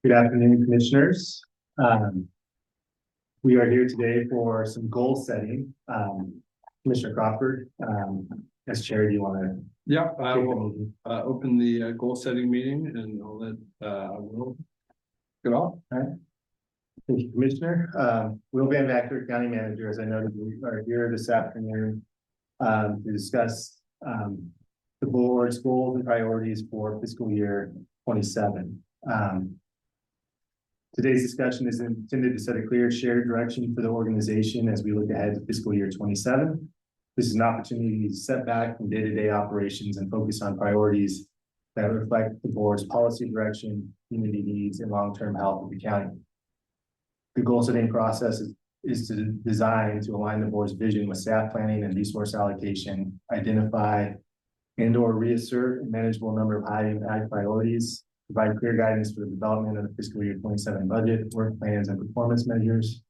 Good afternoon, commissioners. We are here today for some goal setting. Commissioner Crawford, as chair, do you want to? Yeah, I will open the goal setting meeting and I'll let Will get off. All right. Thank you, Commissioner. Will Van Vactor, County Manager, as I noted, we are here this afternoon to discuss the board's goals and priorities for fiscal year 27. Today's discussion is intended to set a clear shared direction for the organization as we look ahead to fiscal year 27. This is an opportunity to step back from day-to-day operations and focus on priorities that reflect the board's policy direction, community needs, and long-term health of the county. The goal setting process is designed to align the board's vision with staff planning and resource allocation, identify and/or reassert a manageable number of high-impact priorities, provide clear guidance for the development of the fiscal year 27 budget, work plans, and performance measures.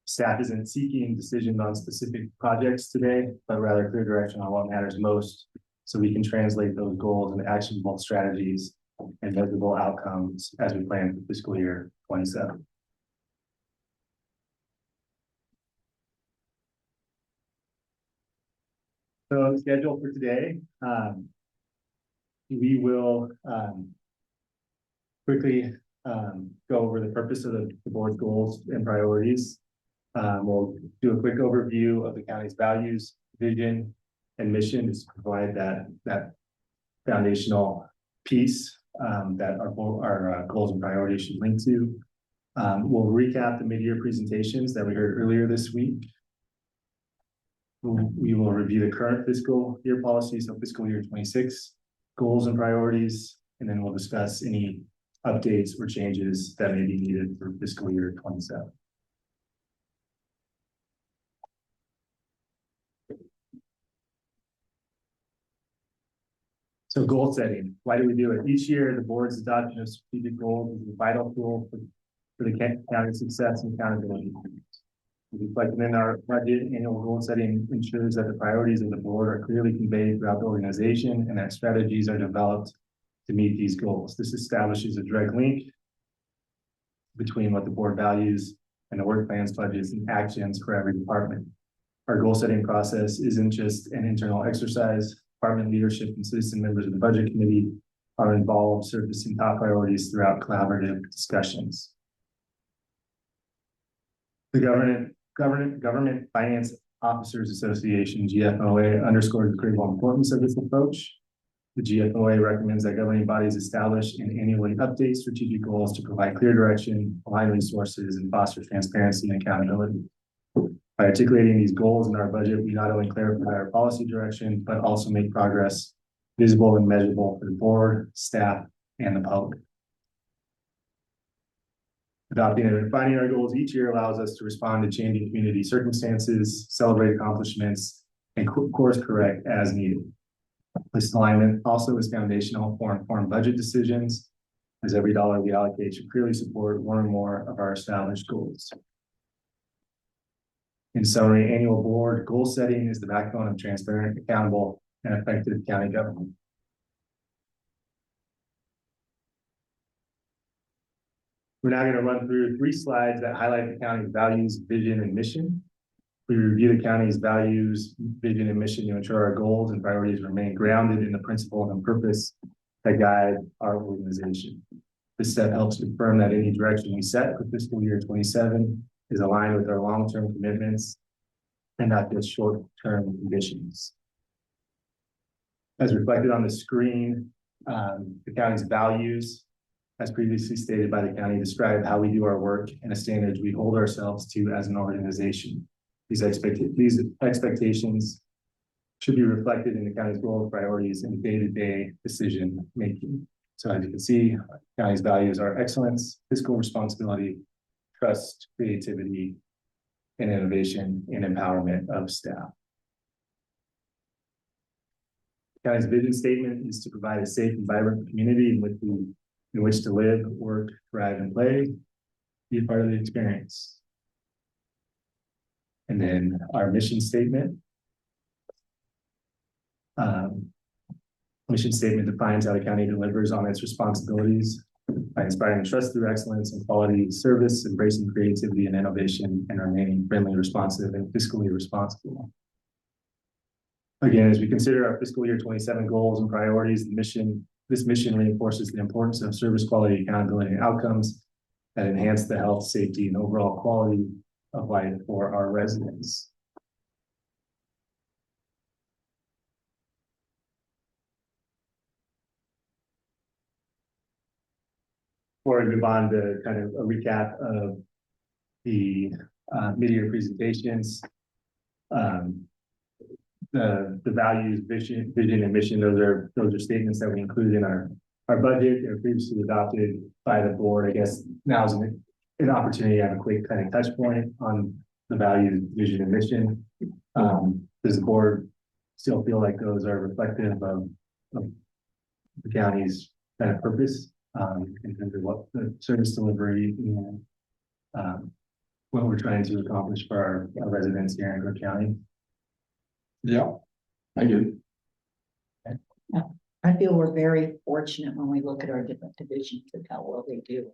Staff isn't seeking decisions on specific projects today, but rather clear direction on what matters most, so we can translate those goals into actionable strategies and measurable outcomes as we plan for fiscal year 27. So the schedule for today, we will quickly go over the purpose of the board's goals and priorities. We'll do a quick overview of the county's values, vision, and mission to provide that foundational piece that our goals and priorities should link to. We'll recap the mid-year presentations that we heard earlier this week. We will review the current fiscal year policies, so fiscal year 26 goals and priorities, and then we'll discuss any updates or changes that may be needed for fiscal year 27. So goal setting, why do we do it? Each year, the board's adoption of strategic goals is a vital tool for the county's success and accountability. Reflected in our budget, annual goal setting ensures that the priorities of the board are clearly conveyed throughout the organization and that strategies are developed to meet these goals. This establishes a direct link between what the board values and the work plans, budgets, and actions for every department. Our goal setting process isn't just an internal exercise. Department leadership and citizen members of the budget committee are involved, surfacing top priorities throughout collaborative discussions. The Government Finance Officers Association, GFOA, underscores the critical importance of this approach. The GFOA recommends that governing bodies establish and annually update strategic goals to provide clear direction, align resources, and foster transparency and accountability. By articulating these goals in our budget, we not only clarify our policy direction, but also make progress visible and measurable for the board, staff, and the public. Adopting and refining our goals each year allows us to respond to changing community circumstances, celebrate accomplishments, and course correct as needed. This alignment also is foundational for informed budget decisions, as every dollar we allocate should clearly support one or more of our established goals. In summary, annual board goal setting is the backbone of transparent, accountable, and effective county government. We're now going to run through 3 slides that highlight the county's values, vision, and mission. We review the county's values, vision, and mission to ensure our goals and priorities remain grounded in the principles and purpose that guide our organization. This step helps confirm that any direction we set for fiscal year 27 is aligned with our long-term commitments and not just short-term conditions. As reflected on the screen, the county's values, as previously stated by the county, describe how we do our work and the standards we hold ourselves to as an organization. These expectations should be reflected in the county's goals, priorities, and day-to-day decision making. So as you can see, the county's values are excellence, fiscal responsibility, trust, creativity, and innovation and empowerment of staff. The county's vision statement is to provide a safe and vibrant community in which to live, work, thrive, and play, be a part of the experience. And then our mission statement Mission statement defines how the county delivers on its responsibilities by inspiring trust through excellence and quality service, embracing creativity and innovation, and remaining friendly, responsive, and fiscally responsible. Again, as we consider our fiscal year 27 goals and priorities, this mission reinforces the importance of service quality, accountability, and outcomes that enhance the health, safety, and overall quality of life for our residents. Before we move on to kind of a recap of the mid-year presentations, the values, vision, and mission, those are statements that we include in our budget. They're previously adopted by the board. I guess now is an opportunity to have a quick kind of touch point on the values, vision, and mission. Does the board still feel like those are reflective of the county's kind of purpose in terms of what the service delivery and what we're trying to accomplish for our residents here in Crook County? Yeah, I do. Yeah, I feel we're very fortunate when we look at our different divisions and how well they do,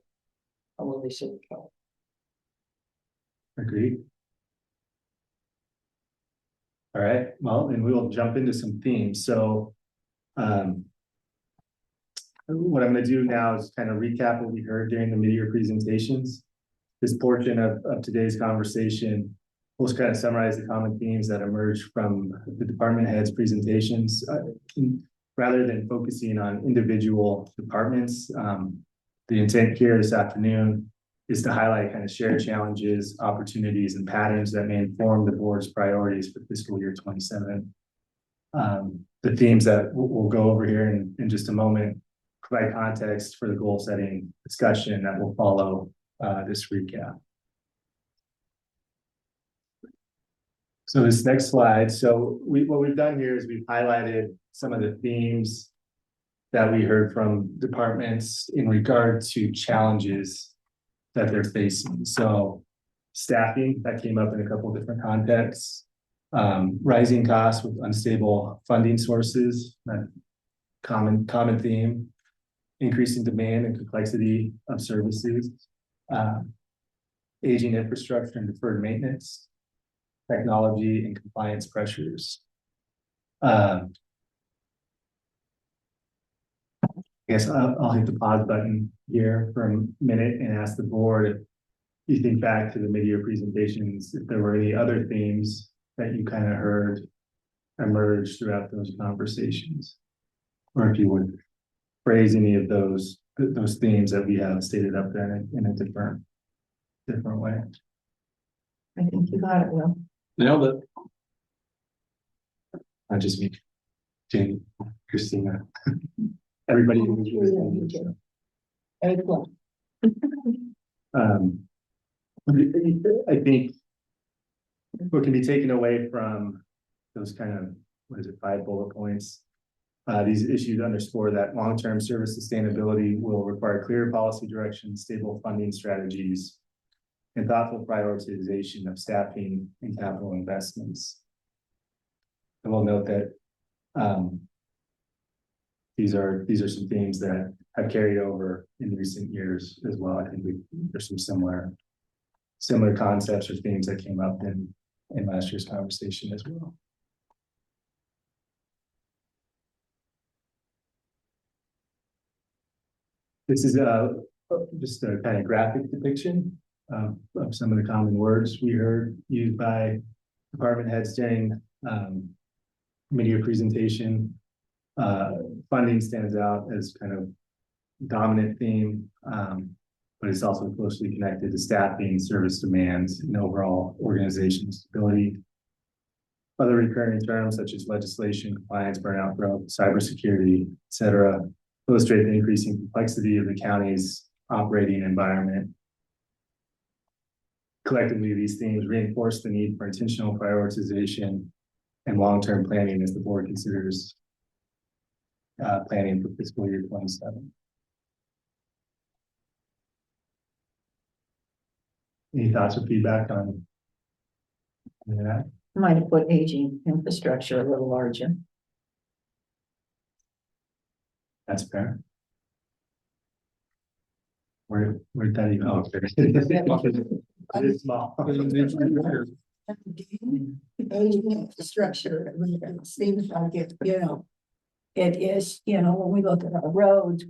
how well they serve. Agreed. All right, well, then we will jump into some themes. So what I'm going to do now is kind of recap what we heard during the mid-year presentations. This portion of today's conversation will kind of summarize the common themes that emerged from the department heads' presentations. Rather than focusing on individual departments, the intent here this afternoon is to highlight kind of shared challenges, opportunities, and patterns that may inform the board's priorities for fiscal year 27. The themes that we'll go over here in just a moment provide context for the goal setting discussion that will follow this recap. So this next slide, so what we've done here is we've highlighted some of the themes that we heard from departments in regard to challenges that they're facing. So staffing, that came up in a couple of different contexts. Rising costs with unstable funding sources, that common theme. Increasing demand and complexity of services. Aging infrastructure and deferred maintenance. Technology and compliance pressures. I guess I'll hit the pause button here for a minute and ask the board if you think back to the mid-year presentations, if there were any other themes that you kind of heard emerge throughout those conversations, or if you would phrase any of those themes that we have stated up there in a different way. I think you got it, Will. Nailed it. Not just me, Jamie, Christina, everybody. Very cool. I think what can be taken away from those kind of, 5 bullet points, these issues underscore that long-term service sustainability will require clear policy direction, stable funding strategies, and thoughtful prioritization of staffing and capital investments. And we'll note that these are some themes that have carried over in recent years as well. I think there's some similar concepts or themes that came up in last year's conversation as well. This is just a kind of graphic depiction of some of the common words we heard used by department heads during mid-year presentation. Funding stands out as kind of dominant theme, but it's also closely connected to staffing, service demands, and overall organizational stability. Other recurring terms such as legislation, compliance, burnout, growth, cybersecurity, et cetera, illustrate the increasing complexity of the county's operating environment. Collectively, these themes reinforce the need for intentional prioritization and long-term planning as the board considers planning for fiscal year 27. Any thoughts or feedback on that? Might have put aging infrastructure a little larger. That's fair. Where'd that even, oh, there it is small. Aging infrastructure, I mean, it seems like it, it is, when we look at our roads,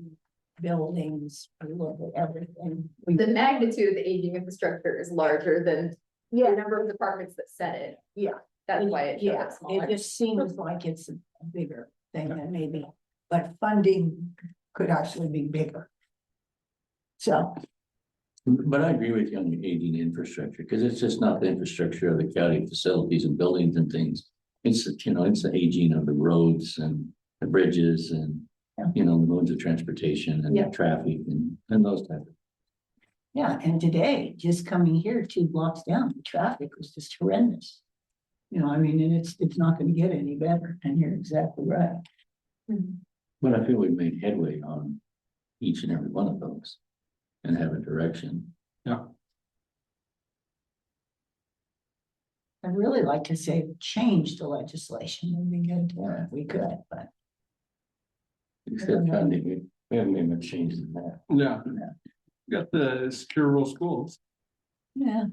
buildings, we look at everything. The magnitude of the aging infrastructure is larger than the number of departments that set it. Yeah. That's why it Yeah, shows smaller. it just seems like it's a bigger thing than maybe, but funding could actually be bigger. So, But I agree with you on the aging infrastructure, because it's just not the infrastructure of the county facilities and buildings and things. It's, it's the aging of the roads and the bridges and, the modes of transportation and Yeah. traffic and those type of. yeah, and today, just coming here 2 blocks down, the traffic was just horrendous. I mean, and it's not gonna get any better, and you're exactly right. But I feel we've made headway on each and every one of those and have a direction. Yeah. I'd really like to say change the legislation, would be good if we could, but. Except funding, we haven't made much change in that. Yeah. Yeah. Got the secure rural schools. Yeah.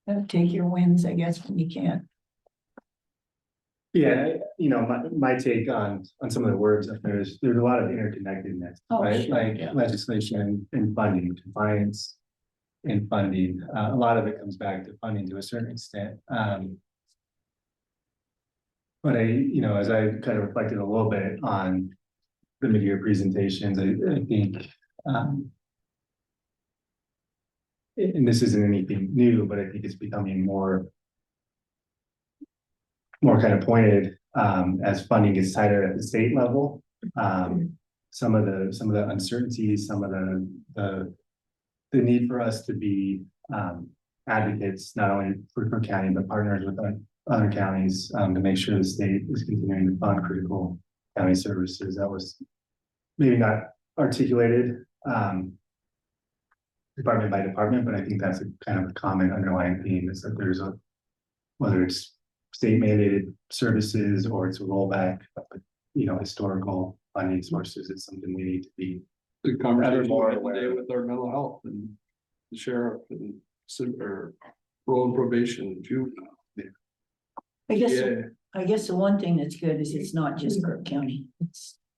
Gotta take your wins, I guess, when you can. Yeah, my take on some of the words up there is there's a lot of interconnectedness, Oh, right? sure. Like Yeah. legislation and funding, compliance and funding. A lot of it comes back to funding to a certain extent. But as I kind of reflected a little bit on the mid-year presentations, I think, and this isn't anything new, but I think it's becoming more kind of pointed as funding gets tighter at the state level. Some of the uncertainties, some of the need for us to be advocates, not only for Crook County, but partners with other counties to make sure the state is continuing to fund critical county services. That was maybe not articulated department by department, but I think that's a kind of a common underlying theme is that there's whether it's state mandated services or it's a rollback of, historical funding sources, it's something we need to be The conversation more we had aware. today with our mental health and the sheriff and or role and probation and juvenile. I guess the one thing that's good is it's not just Crook County,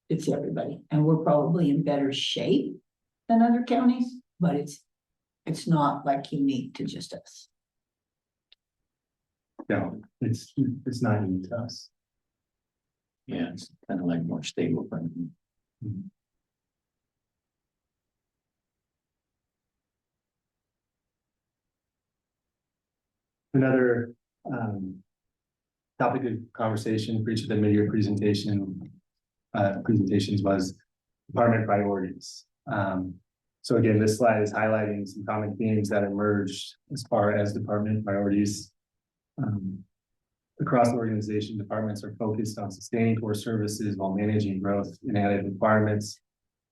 it's everybody, and we're probably in better shape than other counties, but it's not like unique to just us. No, it's not unique to us. Yeah, it's kind of like more stable funding. Another topic of conversation for each of the mid-year presentations was department priorities. So again, this slide is highlighting some common themes that emerged as far as department priorities. Across the organization, departments are focused on sustaining core services while managing growth and added requirements,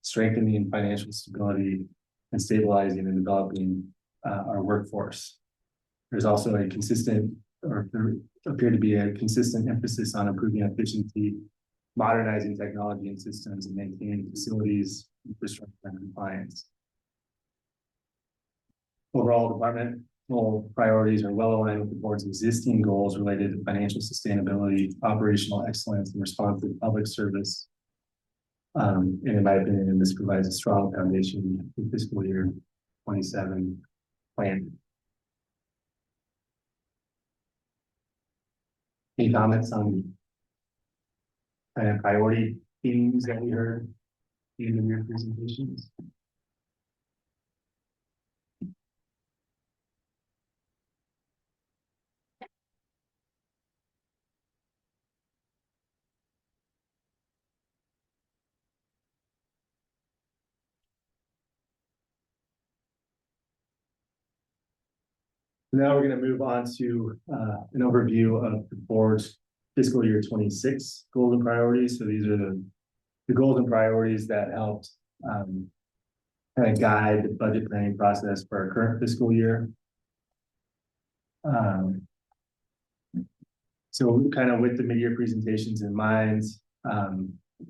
strengthening financial stability, and stabilizing and developing our workforce. There's also a consistent, or there appeared to be a consistent emphasis on improving efficiency, modernizing technology and systems, and maintaining facilities, infrastructure, and compliance. Overall, departmental priorities are well aligned with the board's existing goals related to financial sustainability, operational excellence, and responsive public service. And in my opinion, this provides a strong foundation for fiscal year 27 plan. Any comments on kind of priority themes that we heard in your presentations? Now we're going to move on to an overview of the board's fiscal year 26 goals and priorities. So these are the goals and priorities that helped kind of guide the budget planning process for our current fiscal year. So kind of with the mid-year presentations in mind,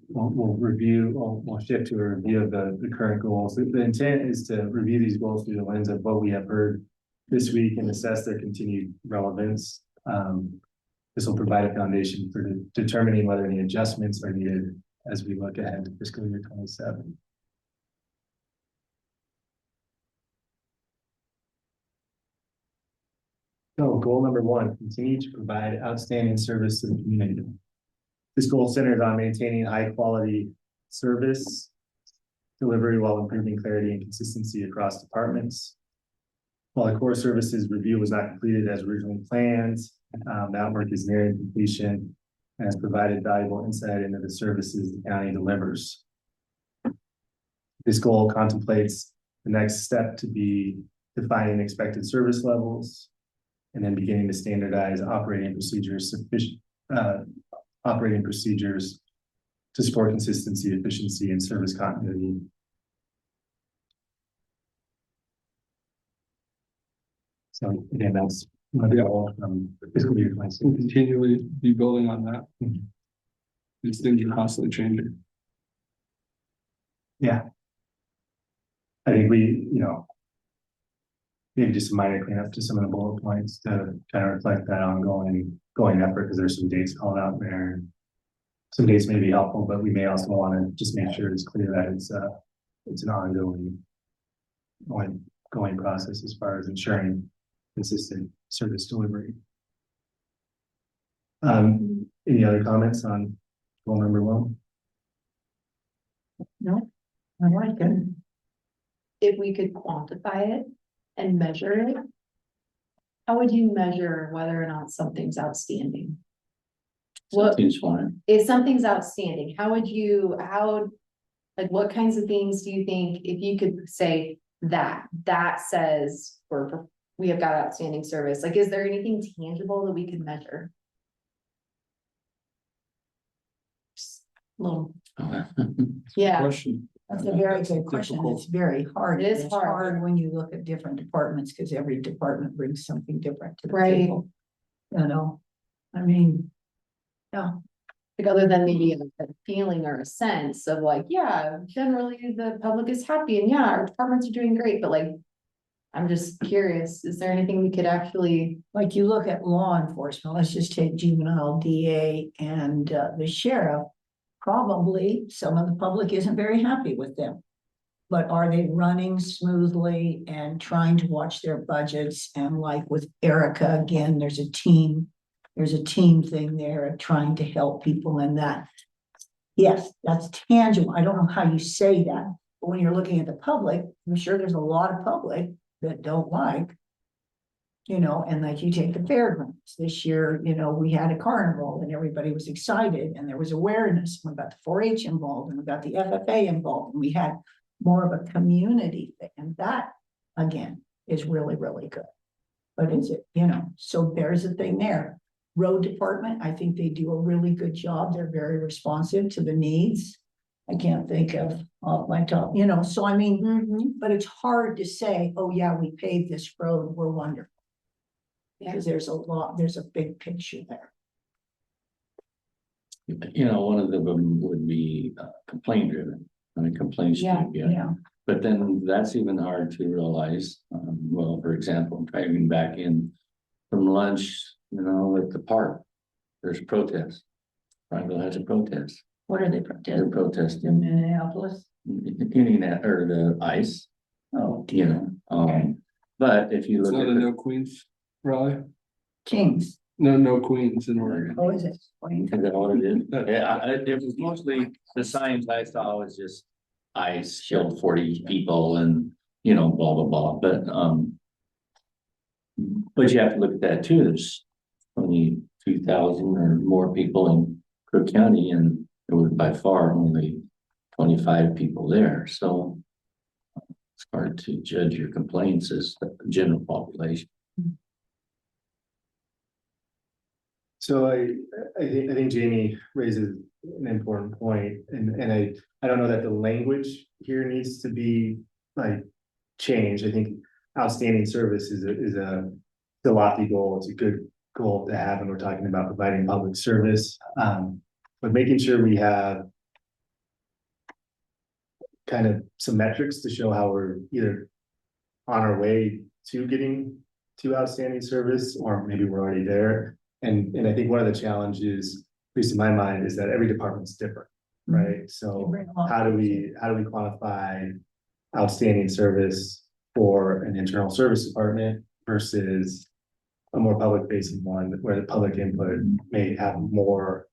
we'll review, we'll shift to a review of the current goals. The intent is to review these goals through the lens of what we have heard this week and assess their continued relevance. This will provide a foundation for determining whether any adjustments are needed as we look ahead to fiscal year 27. So goal number 1, continue to provide outstanding service to the community. This goal centers on maintaining high quality service delivery while improving clarity and consistency across departments. While the core services review was not completed as originally planned, that work is nearing completion and has provided valuable insight into the services the county delivers. This goal contemplates the next step to be defining expected service levels and then beginning to standardize operating procedures to support consistency, efficiency, and service continuity. So again, that's all from fiscal year 26. We'll continually be building on that. Mhm. These things are constantly changing. Yeah. I think we, maybe just some minor cleanup to some of the bullet points to kind of reflect that ongoing effort, because there's some dates called out there. Some dates may be helpful, but we may also want to just make sure it's clear that it's an ongoing process as far as ensuring consistent service delivery. Any other comments on goal number 1? No, I like it. If we could quantify it and measure it, how would you measure whether or not something's outstanding? What Something's fine. if something's outstanding, like what kinds of things do you think, if you could say that says we have got outstanding service, like, is there anything tangible that we could measure? Little, yeah, Question. That's a very good question. Difficult. It's very hard. It is It's hard. when you look at different departments, because every department brings something different to the Right. table. I mean, yeah, like other than maybe a feeling or a sense of like, yeah, generally the public is happy and yeah, our departments are doing great, but like, I'm just curious, is there anything we could actually? like you look at law enforcement, let's just take juvenile DA and the sheriff. Probably some of the public isn't very happy with them. But are they running smoothly and trying to watch their budgets? And like with Erica, again, there's a team thing there of trying to help people in that. Yes, that's tangible. I don't know how you say that, but when you're looking at the public, I'm sure there's a lot of public that don't like. And like you take the fairgrounds this year, we had a carnival and everybody was excited and there was awareness. We got the 4-H involved and we got the FFA involved and we had more of a community thing. And that, again, is really, really good. But is it, so there's a thing there. Road department, I think they do a really good job. They're very responsive to the needs. I can't think of my top, so I mean, but it's hard to say, oh yeah, we paved this road, we're wonderful. Because there's a big picture there. One of them would be complaint driven. I mean, complaints. Yeah. But then that's even hard to realize. Well, for example, driving back in from lunch, at the park, there's protests. Prineville has a protest. What are they They're protesting? protesting In Minneapolis? Indiana or the ice, Oh, but if you It's look not at a the, no Queens rally? Kings. No Queens in Oregon. Oh, is it? is that what it is? Yeah, it was mostly the signs I saw was just ice killed 40 people and, blah, blah, blah, but you have to look at that too. There's 22,000 or more people in Crook County and there was by far only 25 people there. So it's hard to judge your complaints as the general population. So I think Jamie raises an important point, and I don't know that the language here needs to be like changed. I think outstanding service is a lofty goal. It's a good goal to have when we're talking about providing public service. But making sure we have kind of some metrics to show how we're either on our way to getting to outstanding service, or maybe we're already there. And I think one of the challenges, at least in my mind, is that every department's different, right? So how do we quantify outstanding service for an internal service department versus a more public facing one where the public input may have more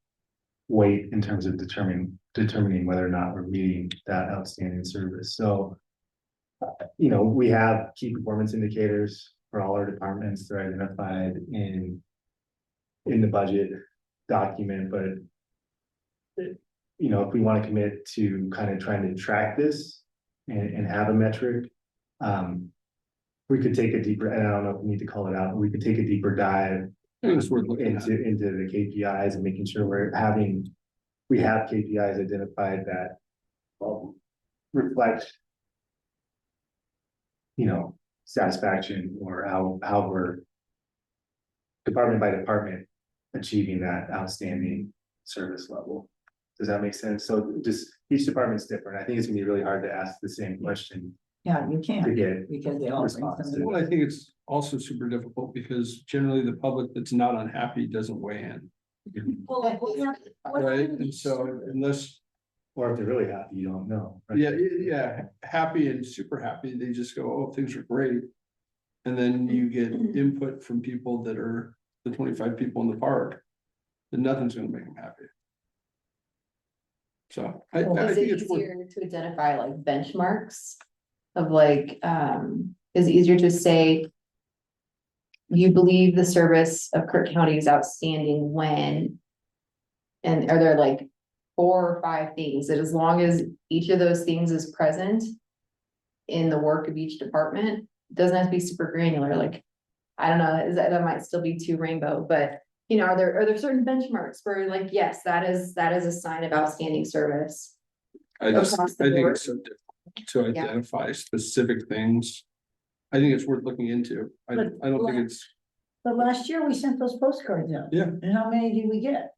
weight in terms of determining whether or not we're meeting that outstanding service. So, we have key performance indicators for all our departments. They're identified in the budget document, but if we want to commit to kind of trying to track this and have a metric, we could take a deeper, and I don't know if we need to call it out, but we could take a deeper dive I think it's worth looking at. into the KPIs and making sure we have KPIs identified that reflect, satisfaction, or how we're department by department achieving that outstanding service level. Does that make sense? So just each department's different. I think it's gonna be really hard to ask the same question Yeah, you to can't, get because they all bring response. something. Well, I think it's also super difficult because generally the public that's not unhappy doesn't weigh in, right? And so unless, Or if they're really happy, you don't know. right? yeah, happy and super happy, they just go, oh, things are great. And then you get input from people that are the 25 people in the park, then nothing's gonna make them happy. So I Is think it it's worth, easier to identify like benchmarks of like, is it easier to say you believe the service of Crook County is outstanding when? And are there like 4 or 5 things that, as long as each of those things is present in the work of each department, it doesn't have to be super granular, like, I don't know, that might still be too rainbow, but are there certain benchmarks where like, yes, that is a sign of outstanding service? I across the think board? it's so difficult to Yeah. identify specific things. I think it's worth looking into. I don't think it's, But last year we sent those postcards out. Yeah. And how many did we get?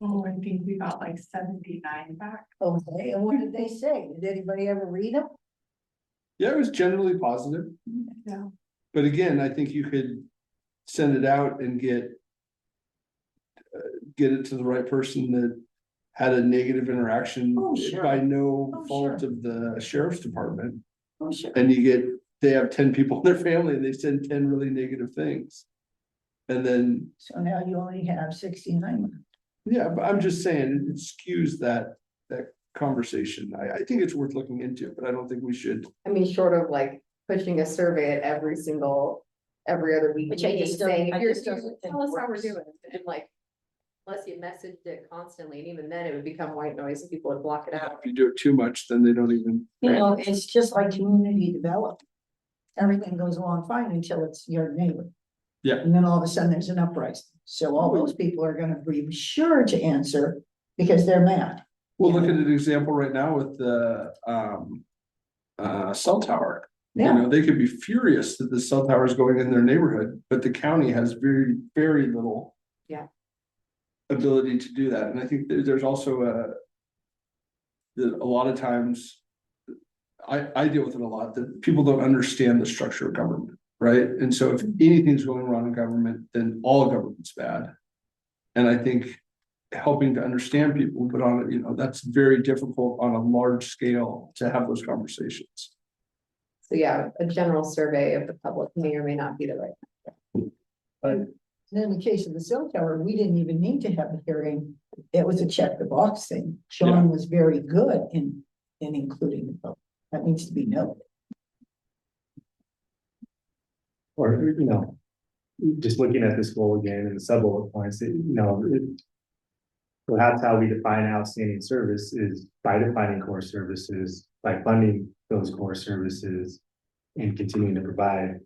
Oh, I think we got like 79 back. Okay, and what did they say? Did anybody ever read them? yeah, it was generally positive. Yeah. But again, I think you could send it out and get it to the right person that had a negative interaction Oh, sure. by no Oh, fault sure. of the sheriff's department. Oh, sure. And they have 10 people in their family and they send 10 really negative things. And then, So now you only have 69. yeah, but I'm just saying, it skews that conversation. I think it's worth looking into, but I don't think we should. I mean, short of like pushing a survey at every other week, Which I meeting just don't- saying, I if you're, just don't think tell us how we're works. doing, and like. Unless you messaged it constantly, and even then it would become white noise and people would block it out. If you do it too much, then they don't even. It's just like community development. Everything goes along fine until it's your neighbor. Yeah. And then all of a sudden there's an uprising. So all those people are gonna be sure to answer because they're mad. Well, look at an example right now with the cell tower. Yeah, They could be furious that the cell tower is going in their neighborhood, but the county has very, very little. Yeah. Ability to do that, and I think there's also that a lot of times. I deal with it a lot, that people don't understand the structure of government, right? And so if anything's going wrong in government, then all government's bad. And I think helping to understand people, but that's very difficult on a large scale to have those conversations. So yeah, a general survey of the public may or may not be the right. and in the case of the cell tower, we didn't even need to have a hearing. It was a check the box thing. Sean was very good in including the public. That needs to be noted. Or, just looking at this goal again and the sub bullet points, perhaps how we define outstanding service is by defining core services, by funding those core services and continuing to provide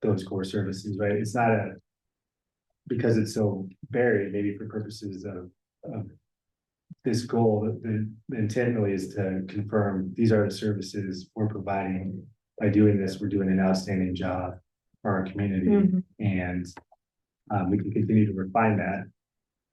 those core services, right? It's not because it's so varied, maybe for purposes of this goal, the intent really is to confirm these are the services we're providing. By doing this, we're doing an outstanding job for our community, and we can continue to refine that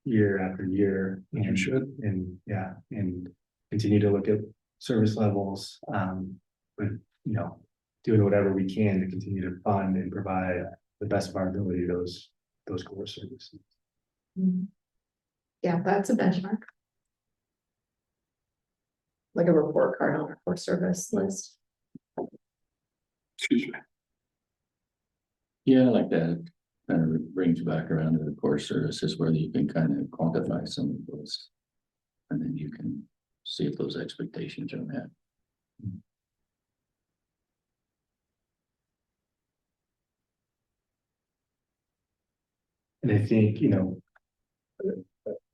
year after year. You should. And continue to look at service levels, but, you know, doing whatever we can to continue to fund and provide the best of our ability, those core services. Yeah, that's a benchmark. Like a report card on our core service list. Excuse me. Yeah, I like that. Kind of brings you back around to the core services where you can kind of quantify some of those. And then you can see if those expectations are met. And I think, you know,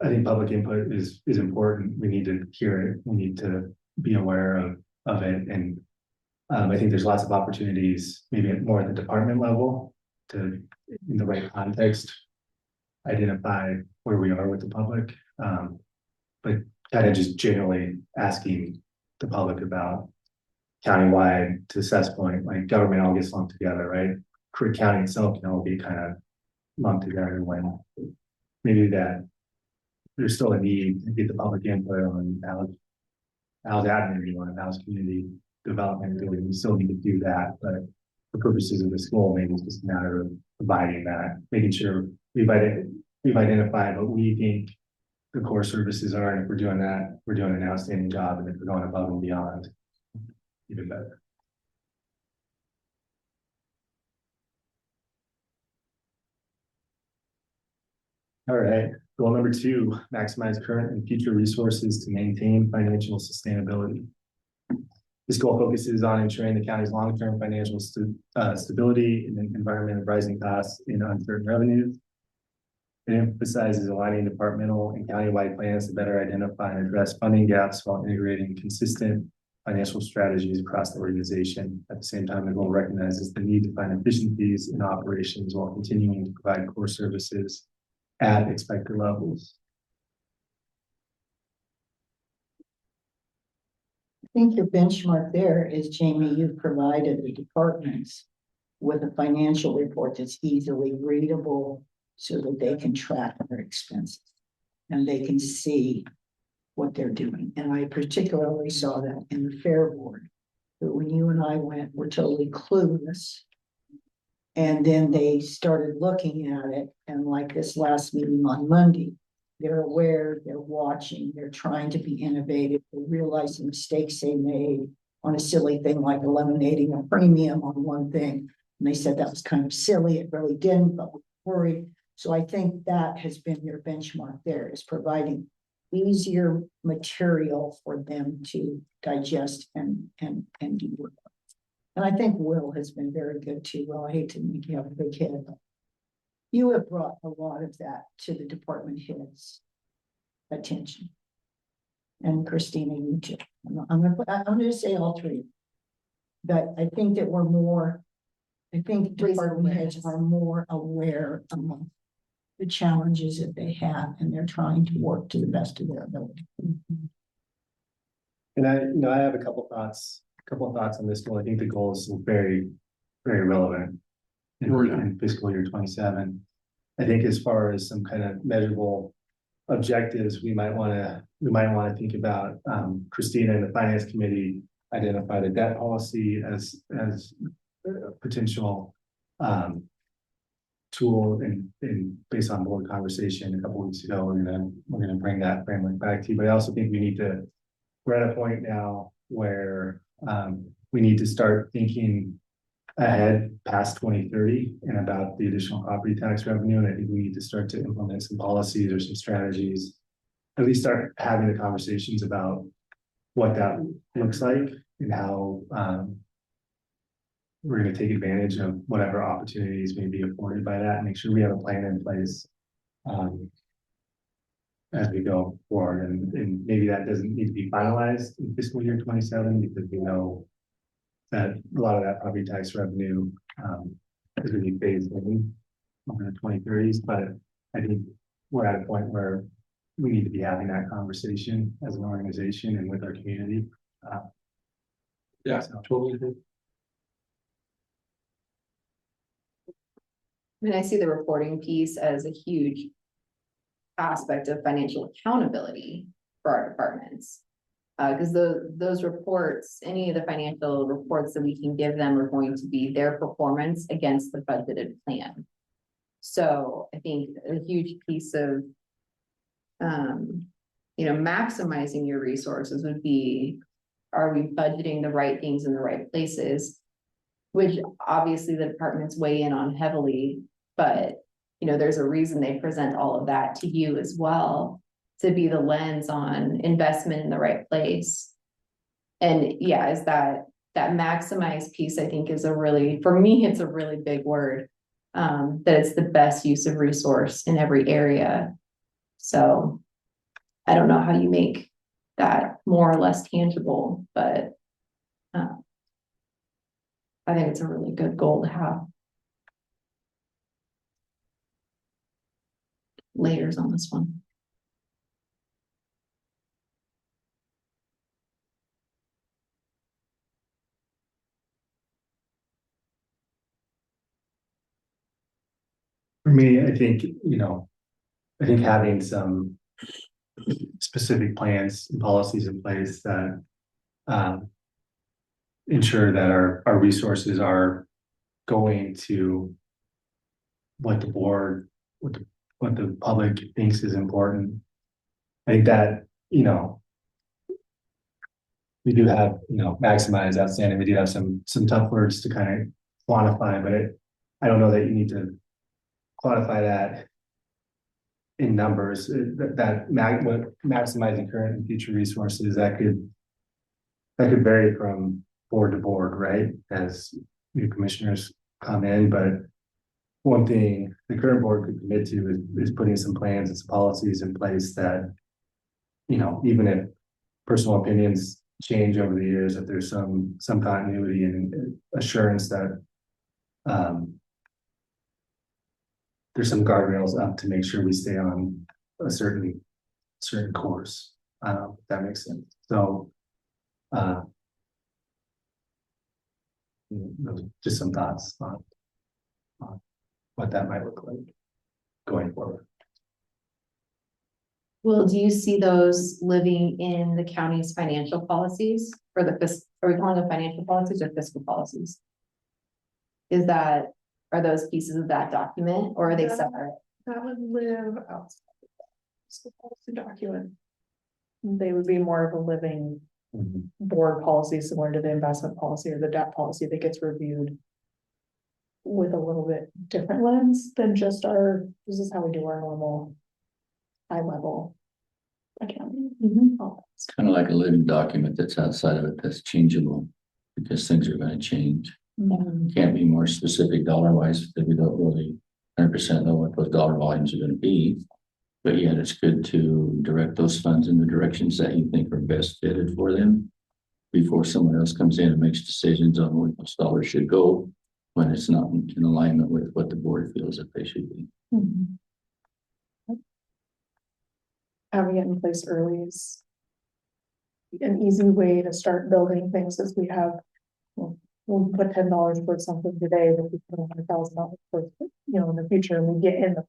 I think public input is important. We need to hear it. We need to be aware of it. And I think there's lots of opportunities, maybe more at the department level, to, in the right context, identify where we are with the public. But kind of just generally asking the public about countywide, to Seth's point, like government all gets lumped together, right? Crook County itself can all be kind of lumped together when maybe that there's still a need to get the public input on how's admin doing, how's community development doing. We still need to do that, but for purposes of the school, maybe it's just a matter of providing that, making sure we've identified what we think the core services are, and if we're doing that, we're doing an outstanding job, and if we're going above and beyond, even better. All right, goal number 2, maximize current and future resources to maintain financial sustainability. This goal focuses on ensuring the county's long-term financial stability in an environment of rising costs and uncertain revenues. It emphasizes aligning departmental and countywide plans to better identify and address funding gaps while integrating consistent financial strategies across the organization. At the same time, the goal recognizes the need to find efficiencies in operations while continuing to provide core services at expected levels. I think your benchmark there is, Jamie, you've provided the departments with a financial report that's easily readable so that they can track their expenses and they can see what they're doing. And I particularly saw that in the Fair Board, that when you and I went, we're totally clueless. And then they started looking at it, and like this last meeting on Monday, they're aware, they're watching, they're trying to be innovative, they realize the mistakes they made on a silly thing like eliminating a premium on one thing. And they said that was kind of silly, it really didn't, but we're worried. So I think that has been your benchmark there, is providing easier material for them to digest and do work. And I think Will has been very good too. Well, I hate to make you have a big head, but you have brought a lot of that to the department heads' attention. And Christina, you too. I'm gonna say all three. But I think that we're more, I think department heads are more aware of the challenges that they have, and they're trying to work to the best of their ability. And I have a couple of thoughts on this goal. I think the goal is very, very relevant in fiscal year 27. I think as far as some kind of measurable objectives, we might want to think about, Christina and the finance committee identified a debt policy as a potential tool, and based on board conversation a couple of weeks ago, we're gonna bring that framework back to you. But I also think we're at a point now where we need to start thinking ahead past 2030 and about the additional property tax revenue. And I think we need to start to implement some policies or some strategies, at least start having the conversations about what that looks like and how we're going to take advantage of whatever opportunities may be afforded by that, and make sure we have a plan in place as we go forward. And maybe that doesn't need to be finalized in fiscal year 27, because we know that a lot of that property tax revenue is going to be phased in over the 2030s. But I think we're at a point where we need to be having that conversation as an organization and with our community. Yeah, so. totally agree. I mean, I see the reporting piece as a huge aspect of financial accountability for our departments. Cause those reports, any of the financial reports that we can give them are going to be their performance against the budgeted plan. So I think a huge piece of, maximizing your resources would be, are we budgeting the right things in the right places? Which obviously the departments weigh in on heavily, but, there's a reason they present all of that to you as well, to be the lens on investment in the right place. And yeah, is that maximize piece, I think is for me, it's a really big word. That it's the best use of resource in every area. So I don't know how you make that more or less tangible, but I think it's a really good goal to have. Layers on this one. For me, I think, I think having some specific plans and policies in place that ensure that our resources are going to what the board, what the public thinks is important. I think that, we do have, maximize, outstanding, we do have some tough words to kind of quantify, but I don't know that you need to quantify that in numbers, what maximizing current and future resources, that could vary from board to board, right? As new commissioners come in, but one thing the current board could commit to is putting some plans and some policies in place that, even if personal opinions change over the years, that there's some continuity and assurance that there's some guardrails up to make sure we stay on a certain course. If that makes sense. So just some thoughts on what that might look like going forward. Well, do you see those living in the county's financial policies or are we calling them financial policies or fiscal policies? Are those pieces of that document or are they separate? That would live outside of the policy document. They would be more of a living board policy, similar to the investment policy or the debt policy that gets reviewed with a little bit different lens than just this is how we do our normal high level accounting. It's kind of like a living document that's outside of it, that's changeable, because things are gonna change. Can't be more specific dollar wise, because we don't really 100% know what those dollar volumes are gonna be. But yet it's good to direct those funds in the directions that you think are best fitted for them before someone else comes in and makes decisions on where those dollars should go when it's not in alignment with what the board feels that they should be. Having it in place early is an easy way to start building things as we have. We'll put $10 towards something today, but we put $100,000 towards, in the future, and we get in the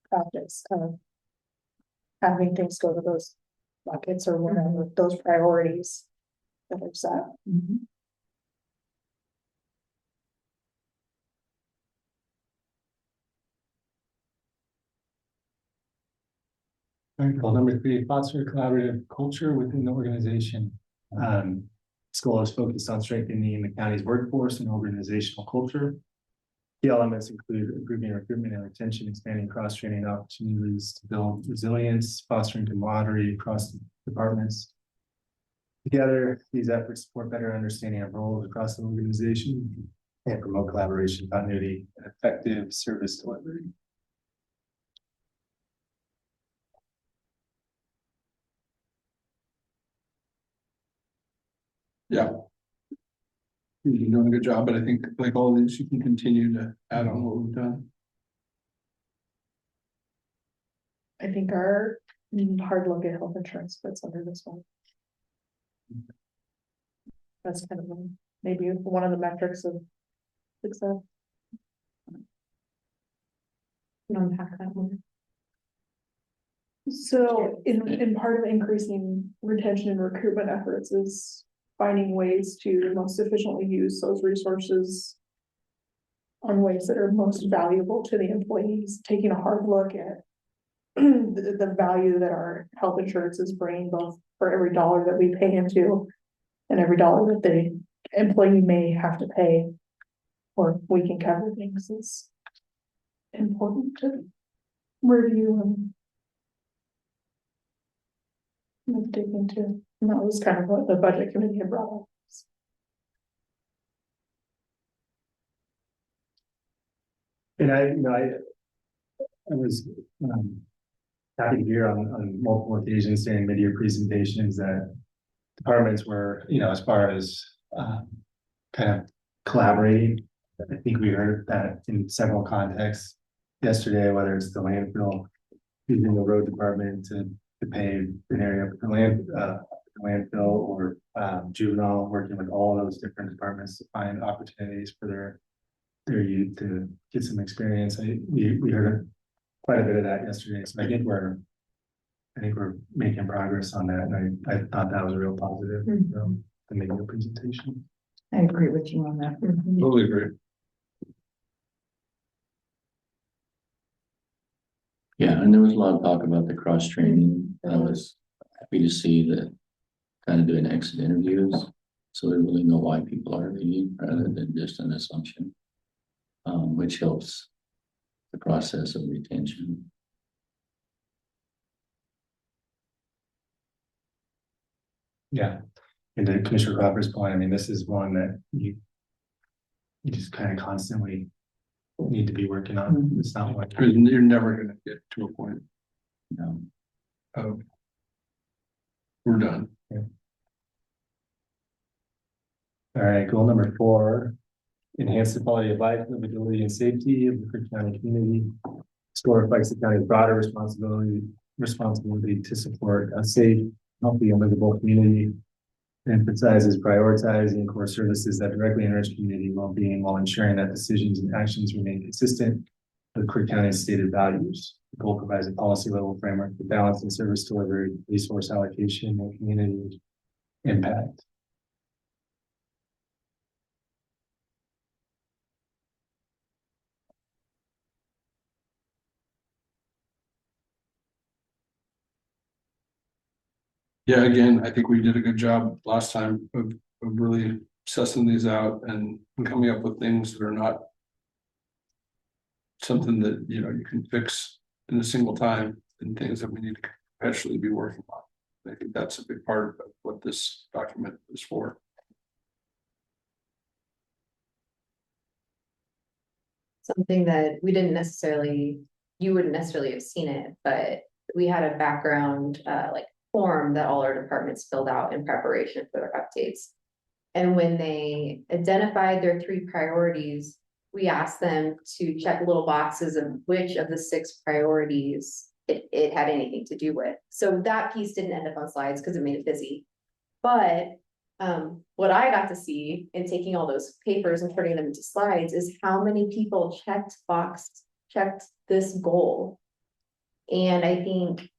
practice of having things go to those buckets or whatever, those priorities that are set. All right, goal number 3, foster a collaborative culture within the organization. This goal is focused on strengthening the county's workforce and organizational culture. Key elements include improving recruitment and retention, expanding cross-training opportunities to build resilience, fostering camaraderie across departments. Together, these efforts support better understanding of roles across the organization and promote collaboration, continuity, and effective service delivery. Yeah. You're doing a good job, but I think like all these, you can continue to add on what we've done. I think our hard look at health insurance fits under this one. That's kind of maybe one of the metrics of success. Unpack that one. So in part of increasing retention and recruitment efforts is finding ways to most efficiently use those resources on ways that are most valuable to the employees, taking a hard look at the value that our health insurance is bringing, both for every dollar that we pay into and every dollar that the employee may have to pay, or we can cover things, is important to review and dig into. And that was kind of what the budget committee had brought up. And I was, happy to hear on multiple occasions during mid-year presentations that departments were, as far as, kind of collaborating. I think we heard that in several contexts yesterday, whether it's the landfill, using the road department to pay an area for landfill, or juvenile, working with all those different departments to find opportunities for their youth to get some experience. We heard quite a bit of that yesterday, so I think we're making progress on that, and I thought that was a real positive from the mid-year presentation. I agree with you on that. Totally agree. Yeah, and there was a lot of talk about the cross training. I was happy to see that kind of doing exit interviews, so we really know why people are leaving rather than just an assumption, which helps the process of retention. Yeah, and to Commissioner Cropper's point, I mean, this is one that you just kind of constantly need to be working on. It's not one. You're never gonna get to a point of we're done. Yeah. All right, goal number 4, enhance the quality of life, livability, and safety of the Crook County community. Score reflects the county's broader responsibility to support a safe, healthy, and livable community. It emphasizes prioritizing core services that directly enrich community well-being while ensuring that decisions and actions remain consistent with Crook County's stated values. The goal provides a policy-level framework for balancing service delivery, resource allocation, and community impact. Yeah, again, I think we did a good job last time of really sussing these out and coming up with things that are not something that, you can fix in a single time, and things that we need to perpetually be working on. I think that's a big part of what this document is for. Something that we didn't necessarily, you wouldn't necessarily have seen it, but we had a background, like form that all our departments filled out in preparation for their updates. And when they identified their 3 priorities, we asked them to check little boxes of which of the 6 priorities it had anything to do with. So that piece didn't end up on slides because it made it busy. But what I got to see in taking all those papers and turning them into slides is how many people checked this goal. And I think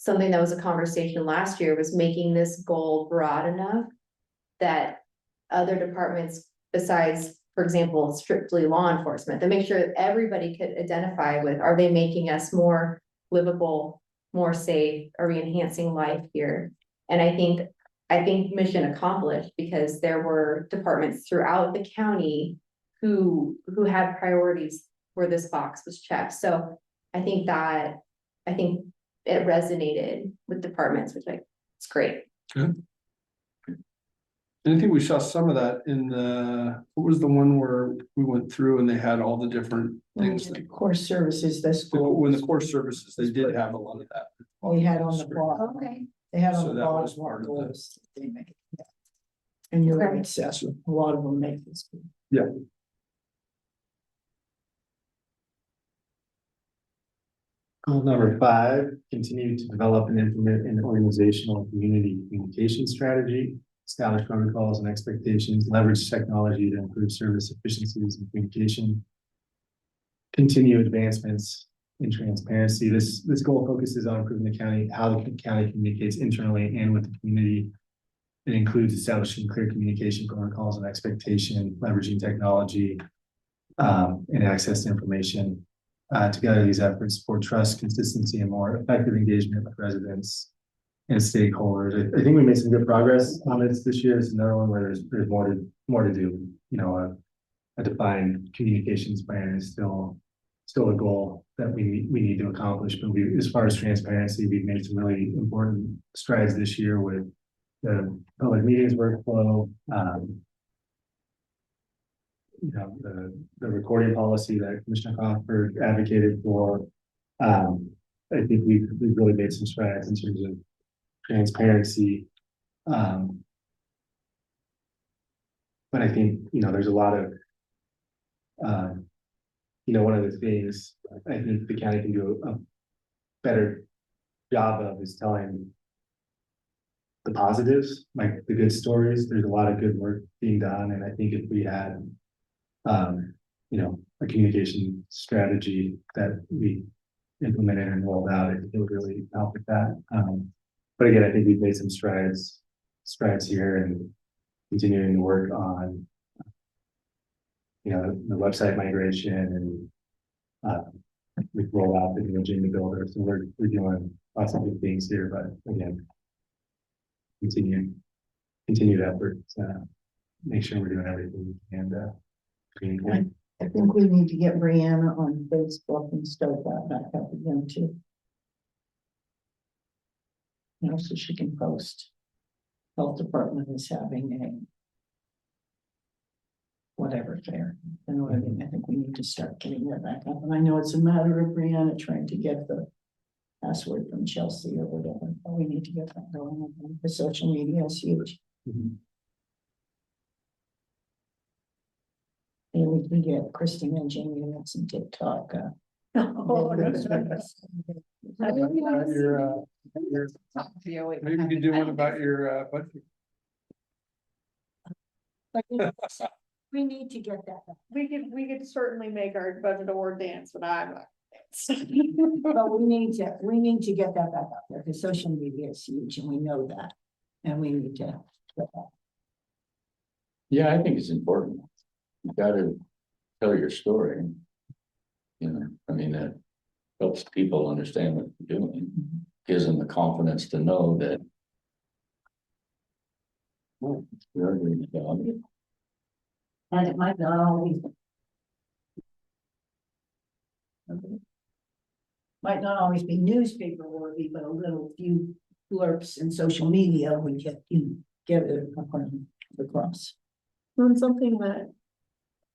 something that was a conversation last year was making this goal broad enough that other departments besides, for example, strictly law enforcement, to make sure that everybody could identify with, are they making us more livable, more safe? Are we enhancing life here? And I think mission accomplished, because there were departments throughout the county who had priorities where this box was checked. So I think it resonated with departments, which it's great. Good. And I think we saw some of that in what was the one where we went through and they had all the different things that, Core services, that's when the core services, they did have a lot of that. we had on the bottom. Okay. They have So on the that bottom was part of the- goals that they make. And you're right, Seth, a lot of them make this. Goal number 5, continue to develop and implement an organizational and community communication strategy, establish protocols and expectations, leverage technology to improve service efficiencies and communication, continue advancements and transparency. This goal focuses on improving the county, how the county communicates internally and with the community. It includes establishing clear communication protocols and expectation, leveraging technology, and access to information. Together, these efforts support trust, consistency, and more effective engagement with residents and stakeholders. I think we made some good progress on this year. It's another one where there's more to do. You know, a defined communications plan is still a goal that we need to accomplish. But as far as transparency, we've made some really important strides this year with the public meetings workflow, you know, the recording policy that Commissioner Crawford advocated for. I think we've really made some strides in terms of transparency. But I think, you know, there's a lot of, you know, one of the things I think the county can do a better job of is telling the positives, like the good stories. There's a lot of good work being done. And I think if we had, you know, a communication strategy that we implemented and rolled out, it would really help with that. But again, I think we've made some strides here and continuing to work on, you know, the website migration and we've rolled out the new agenda builder. So we're doing lots of good things here, but again, continued effort to make sure we're doing everything we can to communicate. I think we need to get Brianna on Facebook and start that back up again too. You know, so she can post. Health department is having a whatever fair. You know what I mean? I think we need to start getting that back up. And I know it's a matter of Brianna trying to get the password from Chelsea or whatever, but we need to get that going. The social media is huge. And we can get Christine and Jamie on some TikTok. Maybe you could do one about your budget. We need to get that. We could certainly make our budget award dance, but I'm not. But we need to get that back up there because social media is huge and we know that. And we need to get that. Yeah, I think it's important. You gotta tell your story. You know, I mean, that helps people understand what you're doing, gives them the confidence to know that. Well, we are doing the job. And it might not always. Might not always be newspaper worthy, but a little few blurps in social media would get it across. And something that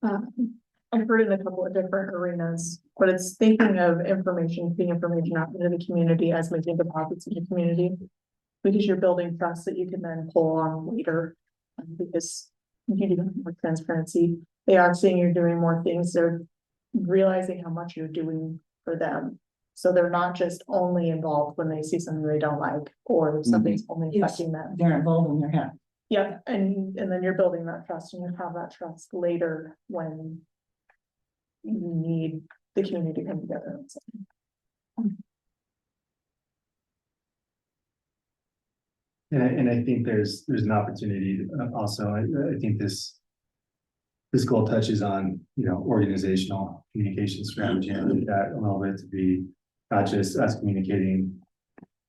I've heard in a couple of different arenas, but it's thinking of information, putting information out into the community as making deposits in the community. Because you're building trust that you can then pull on later, because you do more transparency. They are seeing you're doing more things. They're realizing how much you're doing for them. So they're not just only involved when they see something they don't like, or something's only affecting them. They're involved in their head. Yeah, and then you're building that trust, and you have that trust later when you need the community to come together. And I think there's an opportunity also. I think this goal touches on, you know, organizational communication strategy. I think that a little bit to be not just us communicating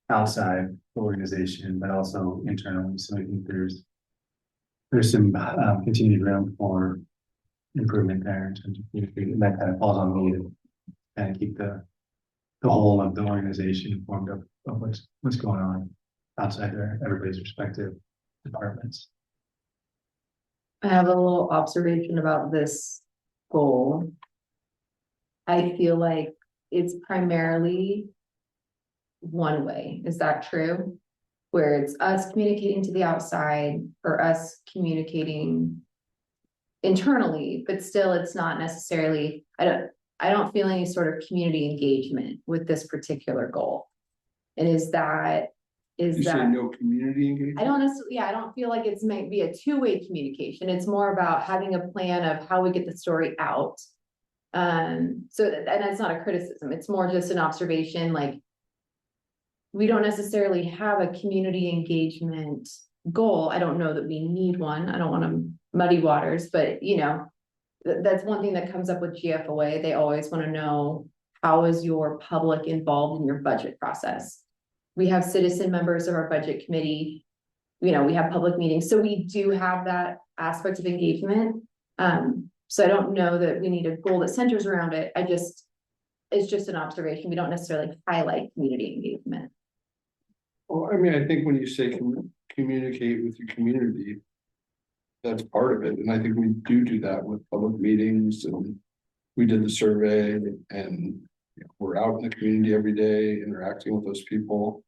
outside the organization, but also internally. So I think there's some continued room for improvement there in terms of communicating. And that kind of falls on me to kind of keep the whole of the organization informed of what's going on outside everybody's respective departments. I have a little observation about this goal. I feel like it's primarily one way. Is that true? Where it's us communicating to the outside or us communicating internally, but still it's not necessarily, I don't feel any sort of community engagement with this particular goal. And is that You say no community engagement? I don't necessarily, I don't feel like it's might be a two-way communication. It's more about having a plan of how we get the story out. So, and that's not a criticism, it's more just an observation, like. We don't necessarily have a community engagement goal. I don't know that we need one. I don't want to muddy waters, but you know. That's one thing that comes up with GFOA. They always want to know, how is your public involved in your budget process? We have citizen members of our budget committee. You know, we have public meetings, so we do have that aspect of engagement. So I don't know that we need a goal that centers around it. It's just an observation. We don't necessarily highlight community engagement. Well, I mean, I think when you say communicate with your community, that's part of it, and I think we do that with public meetings, and we did the survey, and we're out in the community every day, interacting with those people,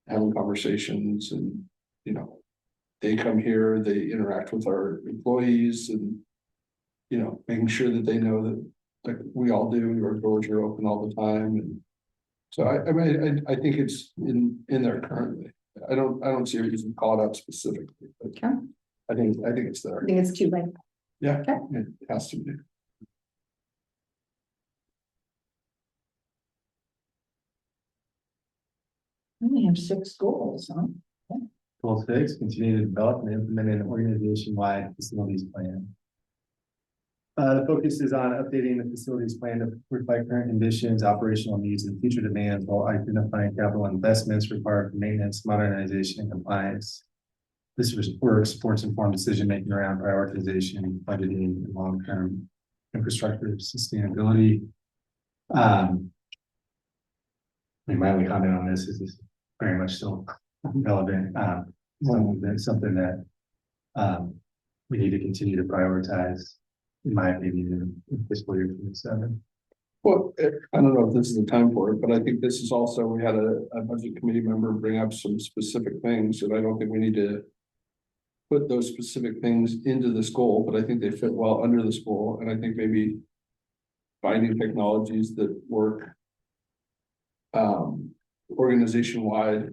having conversations, and they come here, they interact with our employees, and making sure that they know that, like we all do, our doors are open all the time, and so I mean, I think it's in there currently. I don't see a reason to call it out specifically, but Okay. I think it's there. I think it's too late. Yeah, Okay. it has to be. We only have 6 goals, huh? Goal 6, continue to develop and implement an organization-wide facilities plan. The focus is on updating the facilities plan to reflect current conditions, operational needs, and future demands while identifying capital investments required for maintenance, modernization, and compliance. This work supports informed decision-making around prioritization, budgeting, and long-term infrastructure sustainability. I mean, my only comment on this is it's very much still relevant. Something that we need to continue to prioritize, in my opinion, in fiscal year 27. Well, I don't know if this is the time for it, but I think this is also, we had a budget committee member bring up some specific things, and I don't think we need to put those specific things into this goal, but I think they fit well under this goal, and I think maybe finding technologies that work organization-wide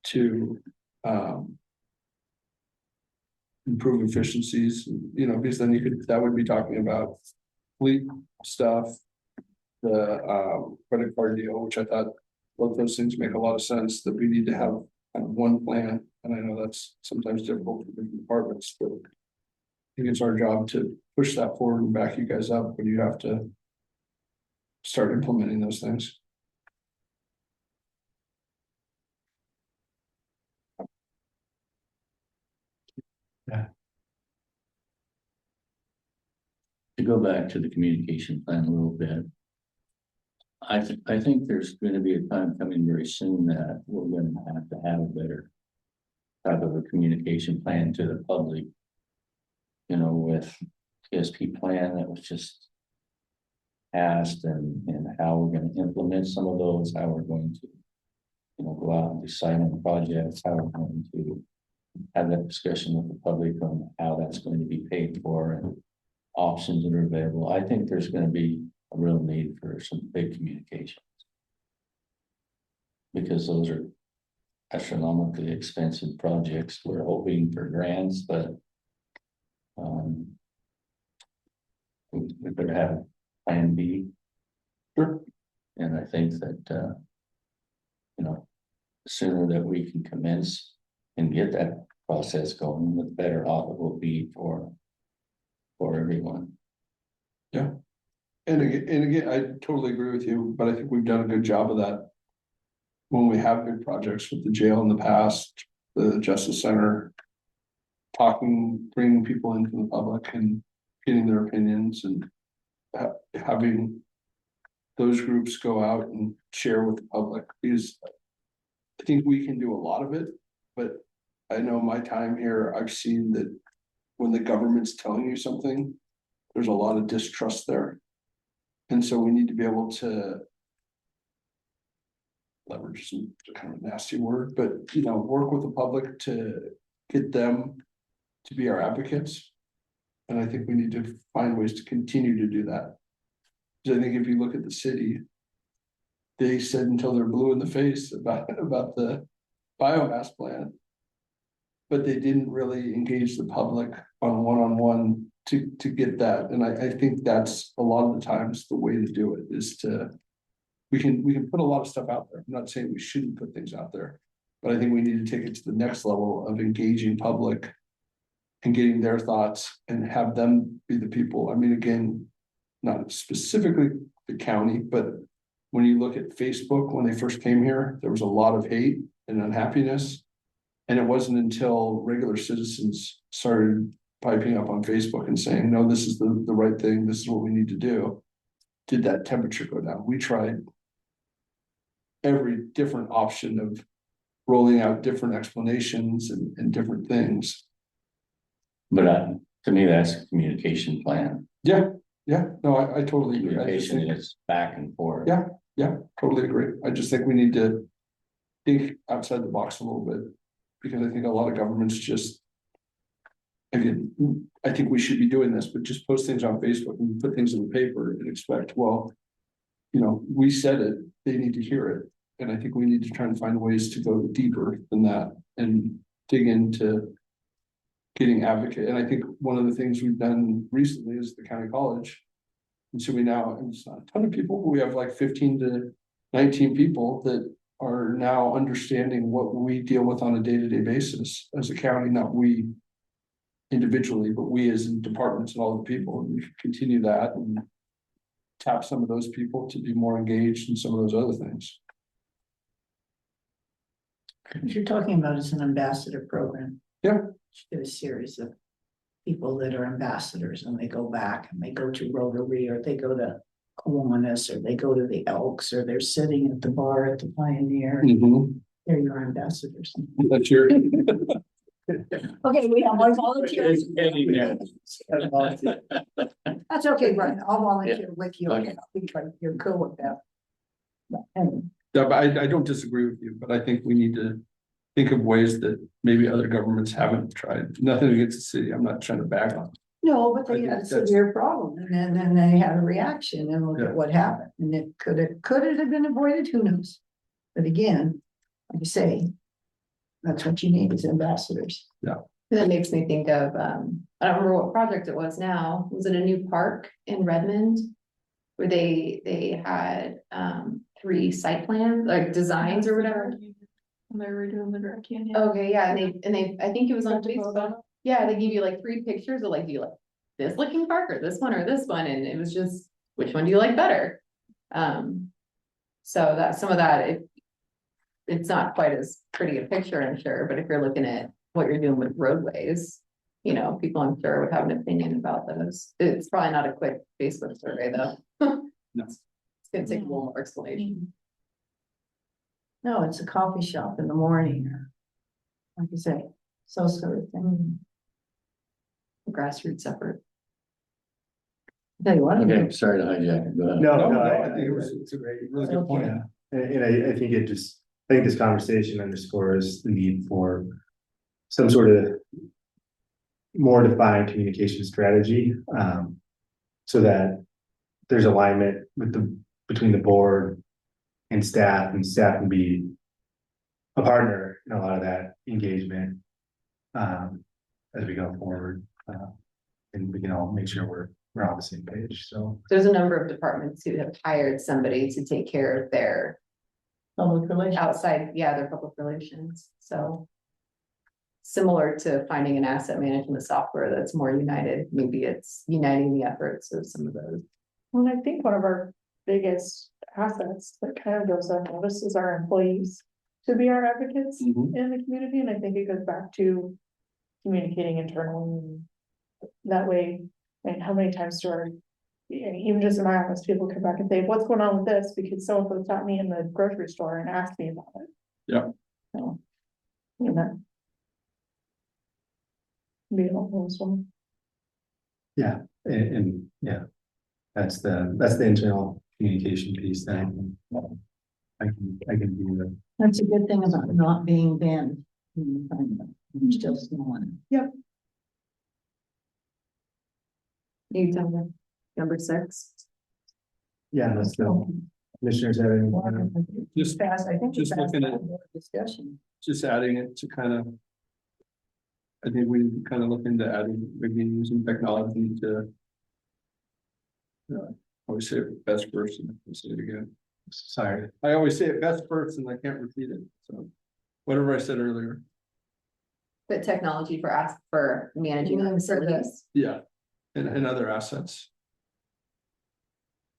to improve efficiencies, because then that would be talking about fleet stuff, the credit card deal, which I thought both those things make a lot of sense, that we need to have kind of one plan. And I know that's sometimes difficult for different departments, but I think it's our job to push that forward and back you guys up when you have to start implementing those things. To go back to the communication plan a little bit. I think there's going to be a time coming very soon that we're going to have a better type of a communication plan to the public. With TSP plan that was just passed, and how we're going to implement some of those, how we're going to, go out and decide on projects, how we're going to have that discussion with the public on how that's going to be paid for and options that are available. I think there's going to be a real need for some big communications, because those are astronomically expensive projects. We're hoping for grants, but we better have a plan B. Sure. And I think that the sooner that we can commence and get that process going, the better off it will be for everyone. Yeah. And again, I totally agree with you, but I think we've done a good job of that when we have big projects with the jail in the past, the Justice Center, bringing people into the public and getting their opinions, and having those groups go out and share with the public, because I think we can do a lot of it, but I know my time here, I've seen that when the government's telling you something, there's a lot of distrust there. And so we need to be able to leverage some kind of nasty word, but work with the public to get them to be our advocates. And I think we need to find ways to continue to do that. Because I think if you look at the city, they said until they're blue in the face about the biomass plant. but they didn't really engage the public on one-on-one to get that. And I think that's a lot of the times the way to do it is to, we can put a lot of stuff out there. I'm not saying we shouldn't put things out there, but I think we need to take it to the next level of engaging public and getting their thoughts and have them be the people. I mean, again, not specifically the county, but when you look at Facebook, when they first came here, there was a lot of hate and unhappiness. And it wasn't until regular citizens started piping up on Facebook and saying, no, this is the right thing, this is what we need to do, did that temperature go down. We tried every different option of rolling out different explanations and different things. But to me, that's a communication plan. Yeah, no, I totally agree. I just Communication think, is back and forth. yeah, totally agree. I just think we need to think outside the box a little bit. Because I think a lot of governments just, again, I think we should be doing this, but just post things on Facebook and put things in the paper and expect, well, you know, we said it, they need to hear it. And I think we need to try and find ways to go deeper than that and dig into getting advocate. And I think one of the things we've done recently is the county college. And so we now, and it's not a ton of people, but we have like 15 to 19 people that are now understanding what we deal with on a day-to-day basis as a county, not we individually, but we as in departments and all the people, and we should continue that and tap some of those people to be more engaged in some of those other things. What you're talking about is an ambassador program. Yeah. There's a series of people that are ambassadors and they go back and they go to Rotary or they go to Kiwanis or they go to the Elks or they're sitting at the bar at the Pioneer. They're your ambassadors. That's your. Okay, we have more volunteers. That's okay, Brian. I'll volunteer with you. Okay. Because you're cool with that. But anyway. Yeah, but I don't disagree with you, but I think we need to think of ways that maybe other governments haven't tried. Nothing against the city. I'm not trying to bag on. No, but they I had a think that's- severe problem and then they had a reaction and look Yeah. at what happened. And it could it have been avoided? Who knows? But again, like you say, that's what you need is ambassadors. That makes me think of, I don't remember what project it was now. Was it a new park in Redmond? Where they had 3 site plans, like designs or whatever. When they were doing the Grand Canyon. Okay, yeah, and they, I think it was on Got to vote Facebook. on it. Yeah, they give you like 3 pictures of like, do you like this looking park or this one or this one? And it was just, which one do you like better? So that some of that, it's not quite as pretty a picture, I'm sure, but if you're looking at what you're doing with roadways, you know, people I'm sure would have an opinion about those. It's probably not a quick Facebook survey though. No. It's gonna take a little more explanation. No, it's a coffee shop in the morning or like you say, so sort of thing. Grassroots effort. Tell you what. Okay, sorry to hijack it, but. No, I think it's a great, really good point. And I think I think this conversation underscores the need for some sort of more defined communication strategy, so that there's alignment between the board and staff can be a partner in a lot of that engagement, as we go forward, and we can all make sure we're on the same page, so. There's a number of departments who have hired somebody to take care of their Public relations. outside, their public relations, so. Similar to finding an asset management software that's more united, maybe it's uniting the efforts of some of those. Well, I think one of our biggest assets that kind of goes unnoticed is our employees to be our advocates Mhm. in the community, and I think it goes back to communicating internally. That way, and how many times do our, even just in my office, people come back and say, what's going on with this? Because so-and-so stopped me in the grocery store and asked me about it. Yeah. So, you know. Be helpful as well. Yeah, and yeah, that's the internal communication piece that I can do that. That's a good thing about not being banned. You're still smelling. You tell me, number 6. Yeah, that's the commissioners have any. Just- Fast, I think. just it's fast looking at- forward discussion. Just adding it to kind of I think we kind of look into adding, maybe using technology to. I always say it best first and I'll say it again. Sorry. I always say it best first and I can't repeat it, so. Whatever I said earlier, But technology for managing our facilities. yeah, and other assets.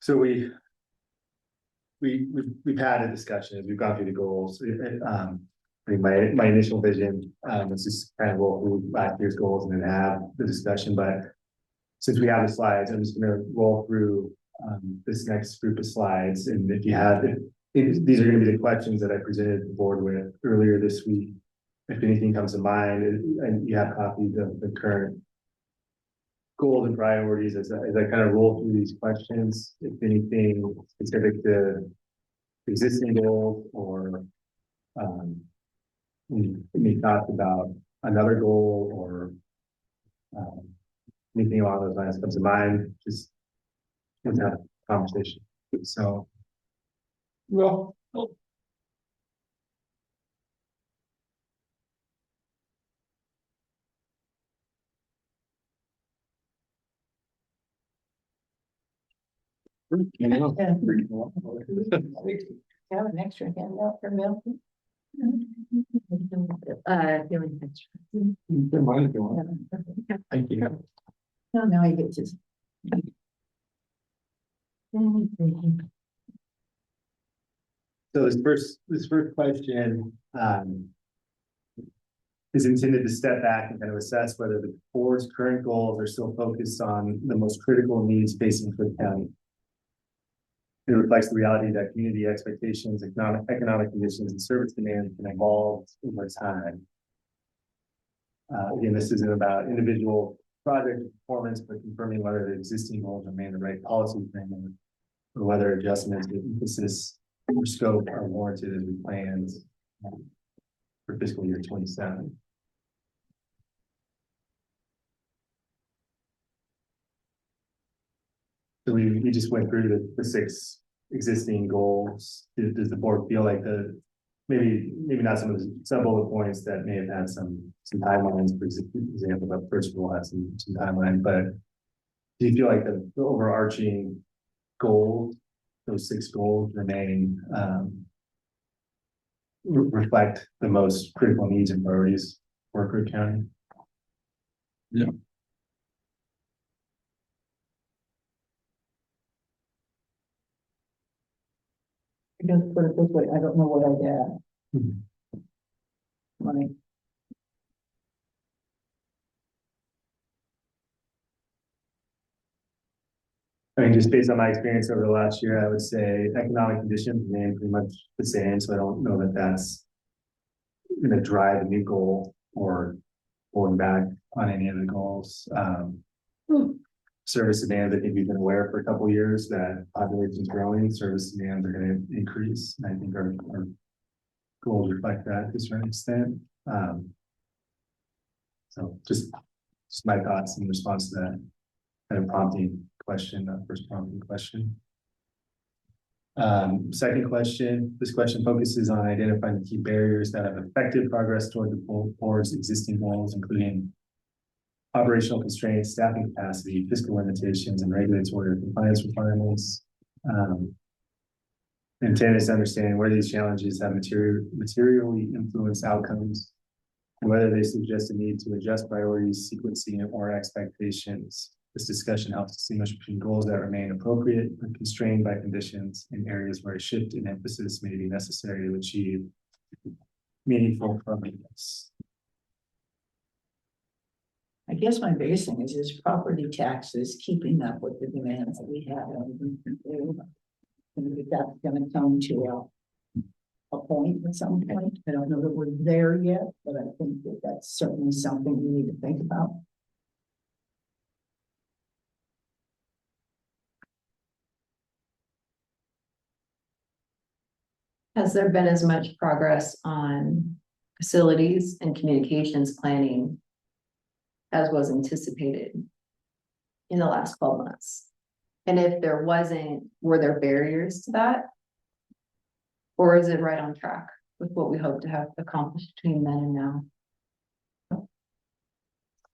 So we've had a discussion as we've gone through the goals. I think my initial vision, was just kind of roll through last year's goals and then have the discussion, but since we have the slides, I'm just gonna roll through, this next group of slides, and if you have, these are gonna be the questions that I presented the board with earlier this week. If anything comes to mind, and you have copies of the current goals and priorities as I kind of roll through these questions, if anything specific to existing goals or any thoughts about another goal or anything along those lines comes to mind, just let's have a conversation. So Well. You know. Have an extra handout for Milton? Feeling extra. Don't mind if you want. Thank you. No, now I get to. So this first question, is intended to step back and kind of assess whether the board's current goals are still focused on the most critical needs facing Crook County. It reflects the reality that community expectations, economic conditions, and service demand can evolve over time. Again, this isn't about individual project performance, but confirming whether the existing goals remain the right policy framework, or whether adjustments with emphasis or scope are warranted as we planned for fiscal year 27. So we just went through the 6 existing goals. Does the board feel like maybe not some of the sub bullet points that may have had some timelines, for example, the first goal has some timeline, but do you feel like the overarching goals, those 6 goals remain, reflect the most critical needs and priorities for Crook County? Yeah. I guess put it this way, I don't know what I got. Money. I mean, just based on my experience over the last year, I would say economic conditions remain pretty much the same, so I don't know that that's gonna drive a new goal or pulling back on any of the goals. Service demand, I think we've been aware for a couple of years that population is growing, service demands are gonna increase, and I think our goals reflect that to a certain extent. So just my thoughts in response to that kind of prompting question, first prompting question. Second question, this question focuses on identifying the key barriers that have affected progress toward the board's existing goals, including operational constraints, staffing capacity, fiscal limitations, and regulatory compliance requirements. Intent is to understand where these challenges have materially influenced outcomes, and whether they suggest a need to adjust priorities, sequencing, or expectations. This discussion helps distinguish between goals that remain appropriate and constrained by conditions in areas where a shift in emphasis may be necessary to achieve meaningful progress. I guess my biggest thing is property taxes keeping up with the demands that we have. And that's gonna come to a point at some point. I don't know that we're there yet, but I think that that's certainly something we need to think about. Has there been as much progress on facilities and communications planning as was anticipated in the last 12 months? And if there wasn't, were there barriers to that? Or is it right on track with what we hope to have accomplished between then and now?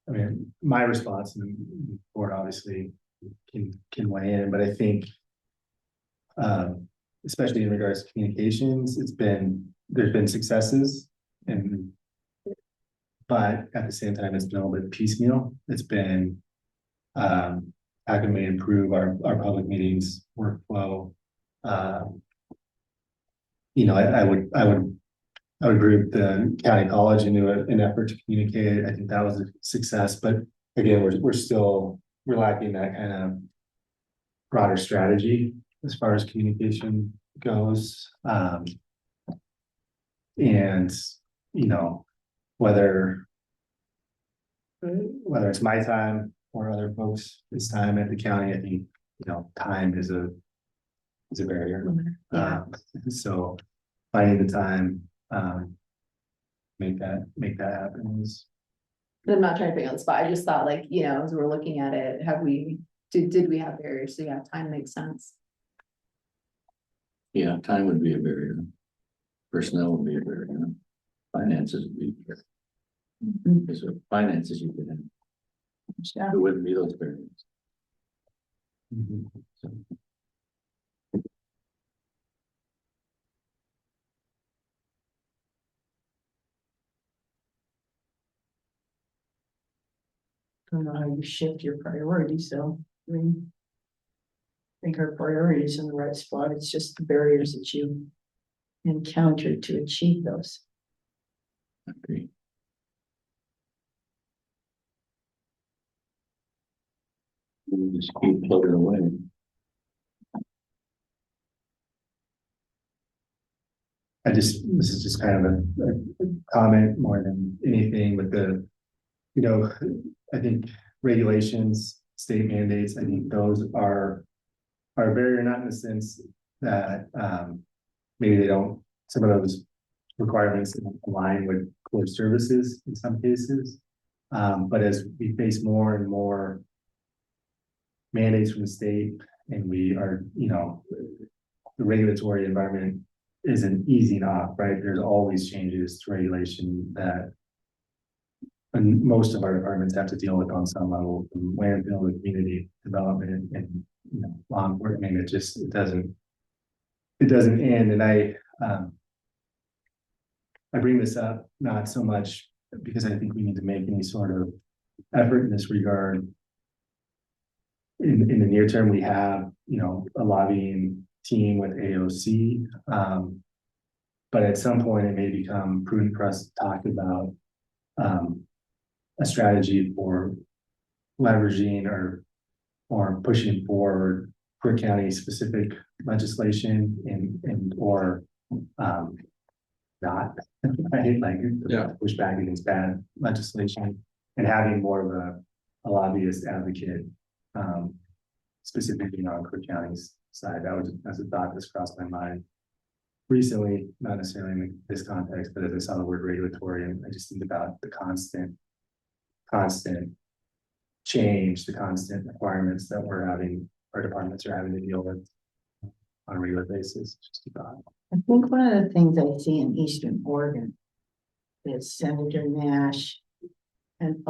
I mean, my response, and the board obviously can weigh in, but I think. Especially in regards to communications, there's been successes and. But at the same time, it's been a little bit piecemeal. It's been. How can we improve our public meetings workflow? I would group the county college into an effort to communicate. I think that was a success, but again, we're lacking that kind of broader strategy as far as communication goes. And, whether it's my time or other folks' time at the county, I think, time is a barrier. Yeah. So finding the time, make that happen is. I'm not trying to put you on the spot, I just thought like, as we're looking at it, did we have barriers? So yeah, time makes sense. Yeah, time would be a barrier. Personnel would be a barrier. Finances would be a barrier. Because with finances you could have, there wouldn't be those barriers. So, I don't know how you shift your priorities, so, I mean. I think our priorities in the right spot, it's just the barriers that you encounter to achieve those. I agree. We just keep plugging away. This is just kind of a comment more than anything with I think regulations, state mandates, I think those are a barrier, not in the sense that, maybe they don't, some of those requirements align with core services in some cases. But as we face more and more mandates from the state and we are, the regulatory environment isn't easing off, right? There's always changes to regulation that and most of our departments have to deal with on some level, from landfill to community development and law enforcement. It doesn't end. And I bring this up not so much because I think we need to make any sort of effort in this regard. In the near term, we have a lobbying team with AOC, but at some point it may become prudent for us to talk about a strategy for leveraging or pushing forward Crook County specific legislation or not, right? Like push back against bad legislation and having more of a lobbyist advocate, specifically on Crook County's side. That's a thought that's crossed my mind recently, not necessarily in this context, but as I saw the word regulatory, and I just think about the constant change, the constant requirements that our departments are having to deal with on a regular basis. Just about. I think one of the things I see in Eastern Oregon is Senator Nash. And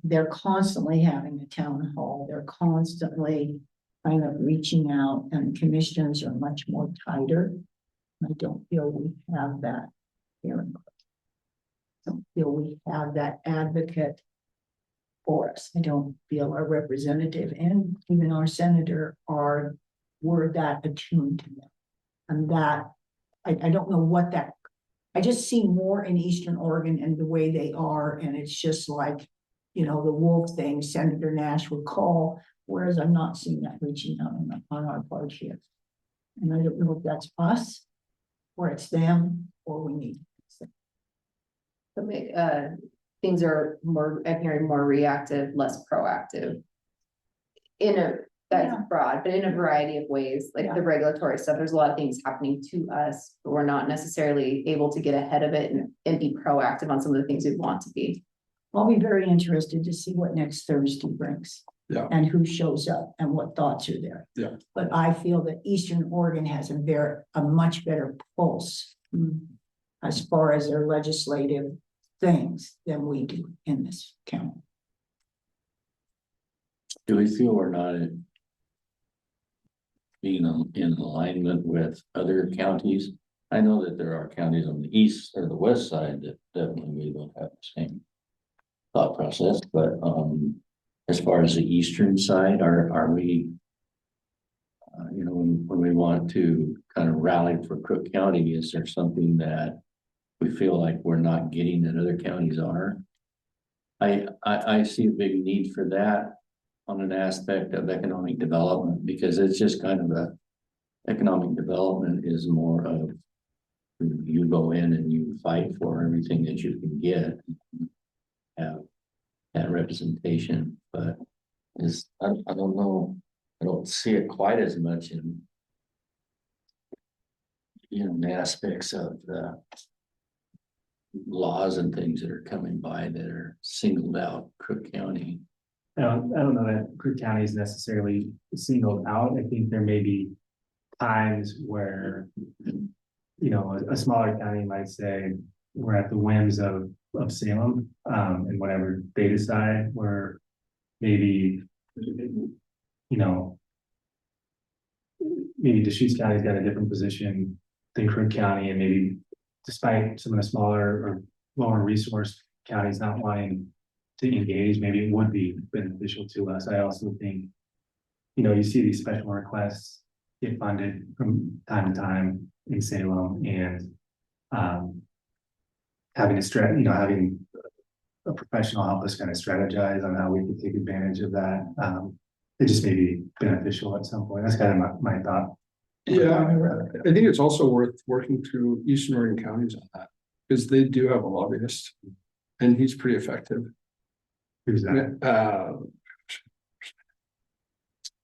they're constantly having a town hall. They're constantly kind of reaching out, and the commissioners are much more tighter. I don't feel we have that here. I don't feel we have that advocate for us. I don't feel our representative and even our senator were that attuned to them. And that, I don't know what that, I just see more in Eastern Oregon and the way they are. And it's just like, the wolf thing, Senator Nash would call, whereas I'm not seeing that reaching out on our part here. And I don't know if that's us or it's them or we need. Things are more, I'm hearing more reactive, less proactive. That's broad, but in a variety of ways, like the regulatory stuff, there's a lot of things happening to us, but we're not necessarily able to get ahead of it and be proactive on some of the things we want to be. I'll be very interested to see what next Thursday brings. Yeah. And who shows up and what thoughts are there. Yeah. But I feel that Eastern Oregon has a much better pulse as far as their legislative things than we do in this county. Do we feel we're not being in alignment with other counties? I know that there are counties on the east or the west side that definitely we don't have the same thought process, but as far as the eastern side, are we you know, when we want to kind of rally for Crook County, is there something that we feel like we're not getting that other counties are? I see a big need for that on an aspect of economic development, because it's just kind of a economic development is more of you go in and you fight for everything that you can get, have that representation, but I don't know, I don't see it quite as much in the aspects of the laws and things that are coming by that are singled out Crook County. I don't know that Crook County is necessarily singled out. I think there may be times where, a smaller county might say, we're at the whims of Salem, and whatever they decide, where maybe, maybe Deschutes County's got a different position than Crook County, and maybe despite some of the smaller or lower resource counties not wanting to engage, maybe it would be beneficial to us. I also think, you see these special requests get funded from time to time in Salem, and having a professional help us kind of strategize on how we can take advantage of that. It just may be beneficial at some point. That's kind of my thought. Yeah, I think it's also worth working through Eastern Oregon counties on that, because they do have a lobbyist, and he's pretty effective. Who's that?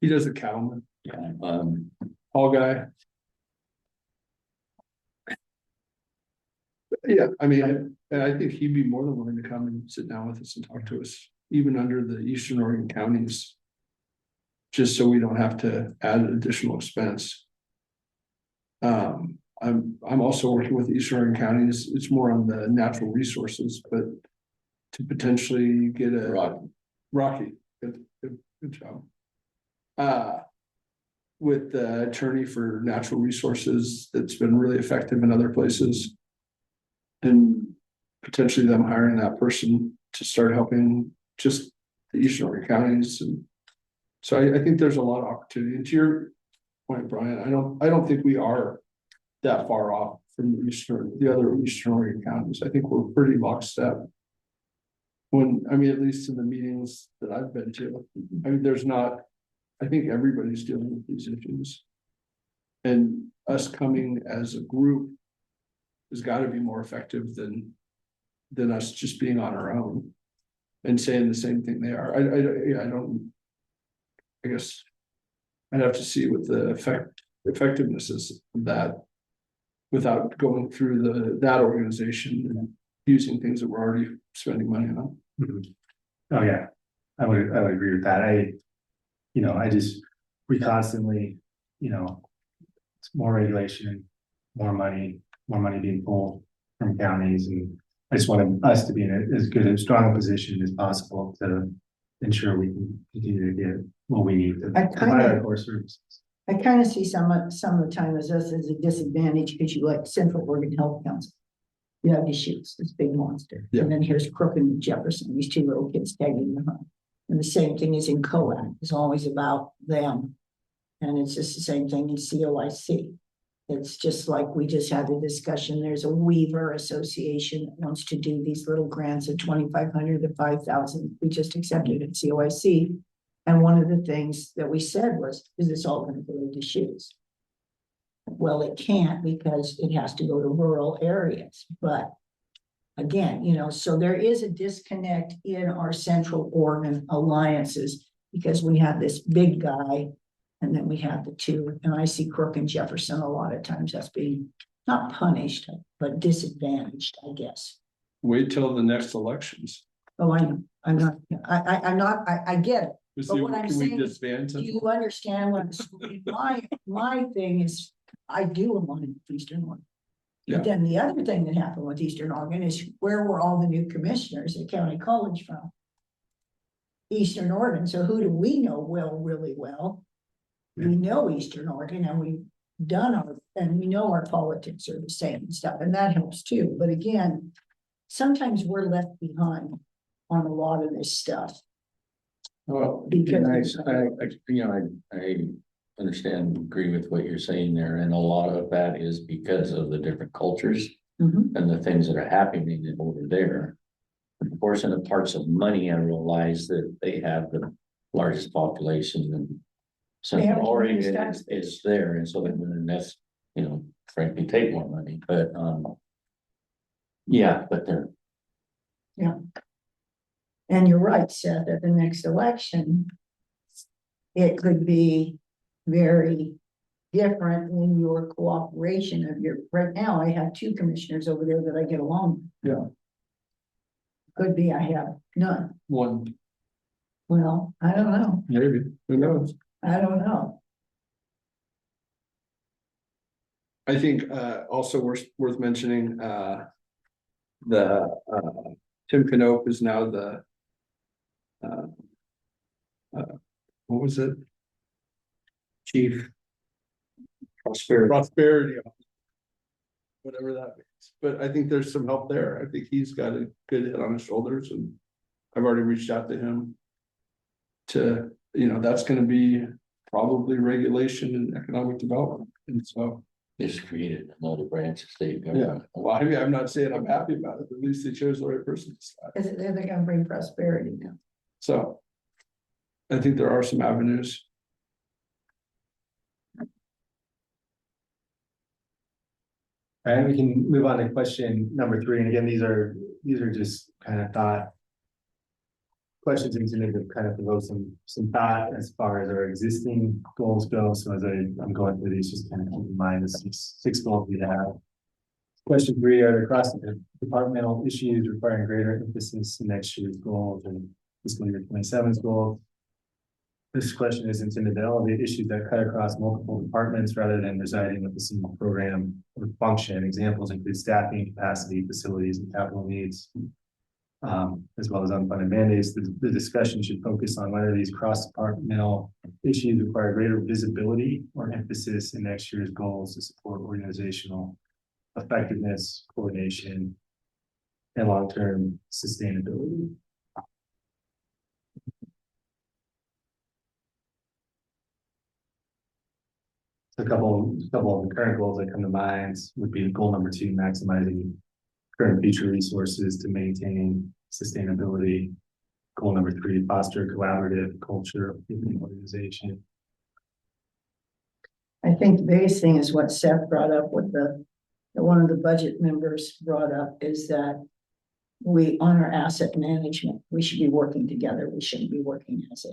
He does the cattleman. Yeah, All guy. Yeah, I mean, and I think he'd be more than willing to come and sit down with us and talk to us, even under the Eastern Oregon counties. Just so we don't have to add additional expense. I'm also working with Eastern Oregon counties. It's more on the natural resources, but to potentially get a Rocky, good job. With the attorney for natural resources that's been really effective in other places, and potentially them hiring that person to start helping just the Eastern Oregon counties. And so I think there's a lot of opportunity. And to your point, Brian, I don't think we are that far off from the other Eastern Oregon counties. I think we're pretty lockstep. At least in the meetings that I've been to, I think everybody's dealing with these issues. And us coming as a group has got to be more effective than us just being on our own and saying the same thing they are. I guess I'd have to see what the effectiveness is of that without going through that organization and using things that we're already spending money on. Mm-hmm. Oh yeah, I would agree with that. We constantly, it's more regulation, more money being pulled from counties, and I just wanted us to be in as good and strong a position as possible to ensure we can continue to get what we need to provide our core services. I kind of see some of the time as us as a disadvantage, because you like Central Oregon Health Council. You have Deschutes, this big monster. Yeah. And then here's Crook and Jefferson, these two little kids tagging behind. And the same thing is in COAC, it's always about them. And it's just the same thing in COIC. It's just like we just had a discussion. There's a Weaver Association that wants to do these little grants of 2,500 to 5,000. We just accepted at COIC. And one of the things that we said was, is this all going to go to Deschutes? Well, it can't, because it has to go to rural areas. But again, so there is a disconnect in our Central Oregon alliances, because we have this big guy and then we have the two, and I see Crook and Jefferson a lot of times as being not punished, but disadvantaged, I guess. Wait till the next elections. Oh, I know, I get it. But what I'm Can we saying is, disband do you understand what I'm saying? My thing is, I do want Eastern Oregon. Yeah. But then the other thing that happened with Eastern Oregon is, where were all the new commissioners at County College from? Eastern Oregon, so who do we know really well? We know Eastern Oregon and we've done and we know our politics are the same and stuff, and that helps too, but again, sometimes we're left behind on a lot of this stuff. Well, Because- I understand, agree with what you're saying there, and a lot of that is because of the different cultures Mhm. and the things that are happening over there. Proportionate parts of money, I realize that they have the largest population and They have Central the Oregon largest is there, and so then that's, frankly, take more money, but, yeah, but they're, And you're right, Seth, at the next election, it could be very different in your cooperation of right now, I have two commissioners over there that I get along. Yeah. Could be I have none. One, Well, I don't know. maybe, who knows? I don't know. I think also worth mentioning the Tim Knope is now the what was it? Chief Prosperity. Whatever that means, but I think there's some help there. I think he's got a good head on his shoulders, and I've already reached out to him. That's gonna be probably regulation and economic development, and so. just created another branch of state Yeah, government. well, I mean, I'm not saying I'm happy about it, but at least they chose the right person to start. They're gonna bring prosperity now. So. I think there are some avenues. All right, we can move on to question number 3, and again, these are just kind of thought. Questions intended to kind of provoke some thought as far as our existing goals go, so as I'm going through these, just kind of keep in mind the six goals we have. Question 3, are there cross-departmental issues requiring greater emphasis in next year's goals and fiscal year 27's goals? This question is intended to elevate issues that cut across multiple departments rather than residing with a single program or function. Examples include staffing, capacity, facilities, and capital needs, as well as unfunded mandates. The discussion should focus on whether these cross-departmental issues require greater visibility or emphasis in next year's goals to support organizational effectiveness, coordination, and long-term sustainability. A couple of the current goals that come to mind would be goal number 2, maximizing current future resources to maintain sustainability. Goal number 3, foster collaborative culture within the organization. I think the biggest thing is what Seth brought up with one of the budget members brought up is that we, on our asset management, we should be working together. We shouldn't be working as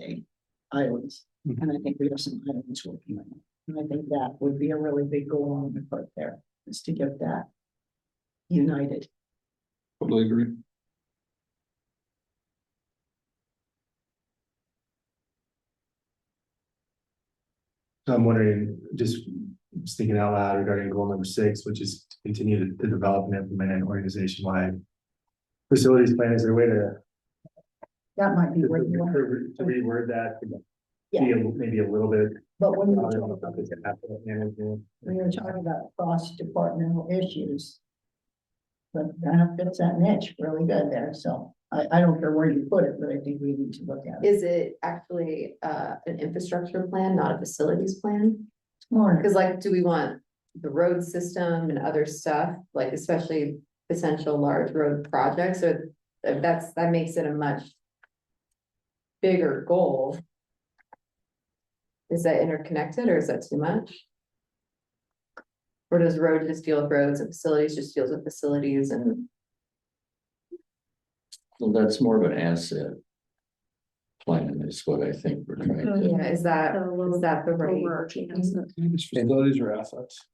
islands. And I think we have some islands working on it. And I think that would be a really big goal on the part there, is to get that united. Totally agree. So I'm wondering, just thinking out loud regarding goal number 6, which is to continue to develop and implement an organization-wide facilities plan. Is there a way to That might be what you want. to reword that? To Yeah. be maybe a little bit. But when you're about management. talking about cross-departmental issues, but that fits that niche really good there. So I don't care where you put it, but I think we need to look at it. Is it actually an infrastructure plan, not a facilities plan? More. Because like, do we want the road system and other stuff, like especially potential large road projects, or that makes it a much bigger goal? Is that interconnected or is that too much? Or does road just deal with roads and facilities just deals with facilities and? So that's more of an asset plan is what I think we're trying to. Yeah, is that the right? Overarching asset. Facilities or assets.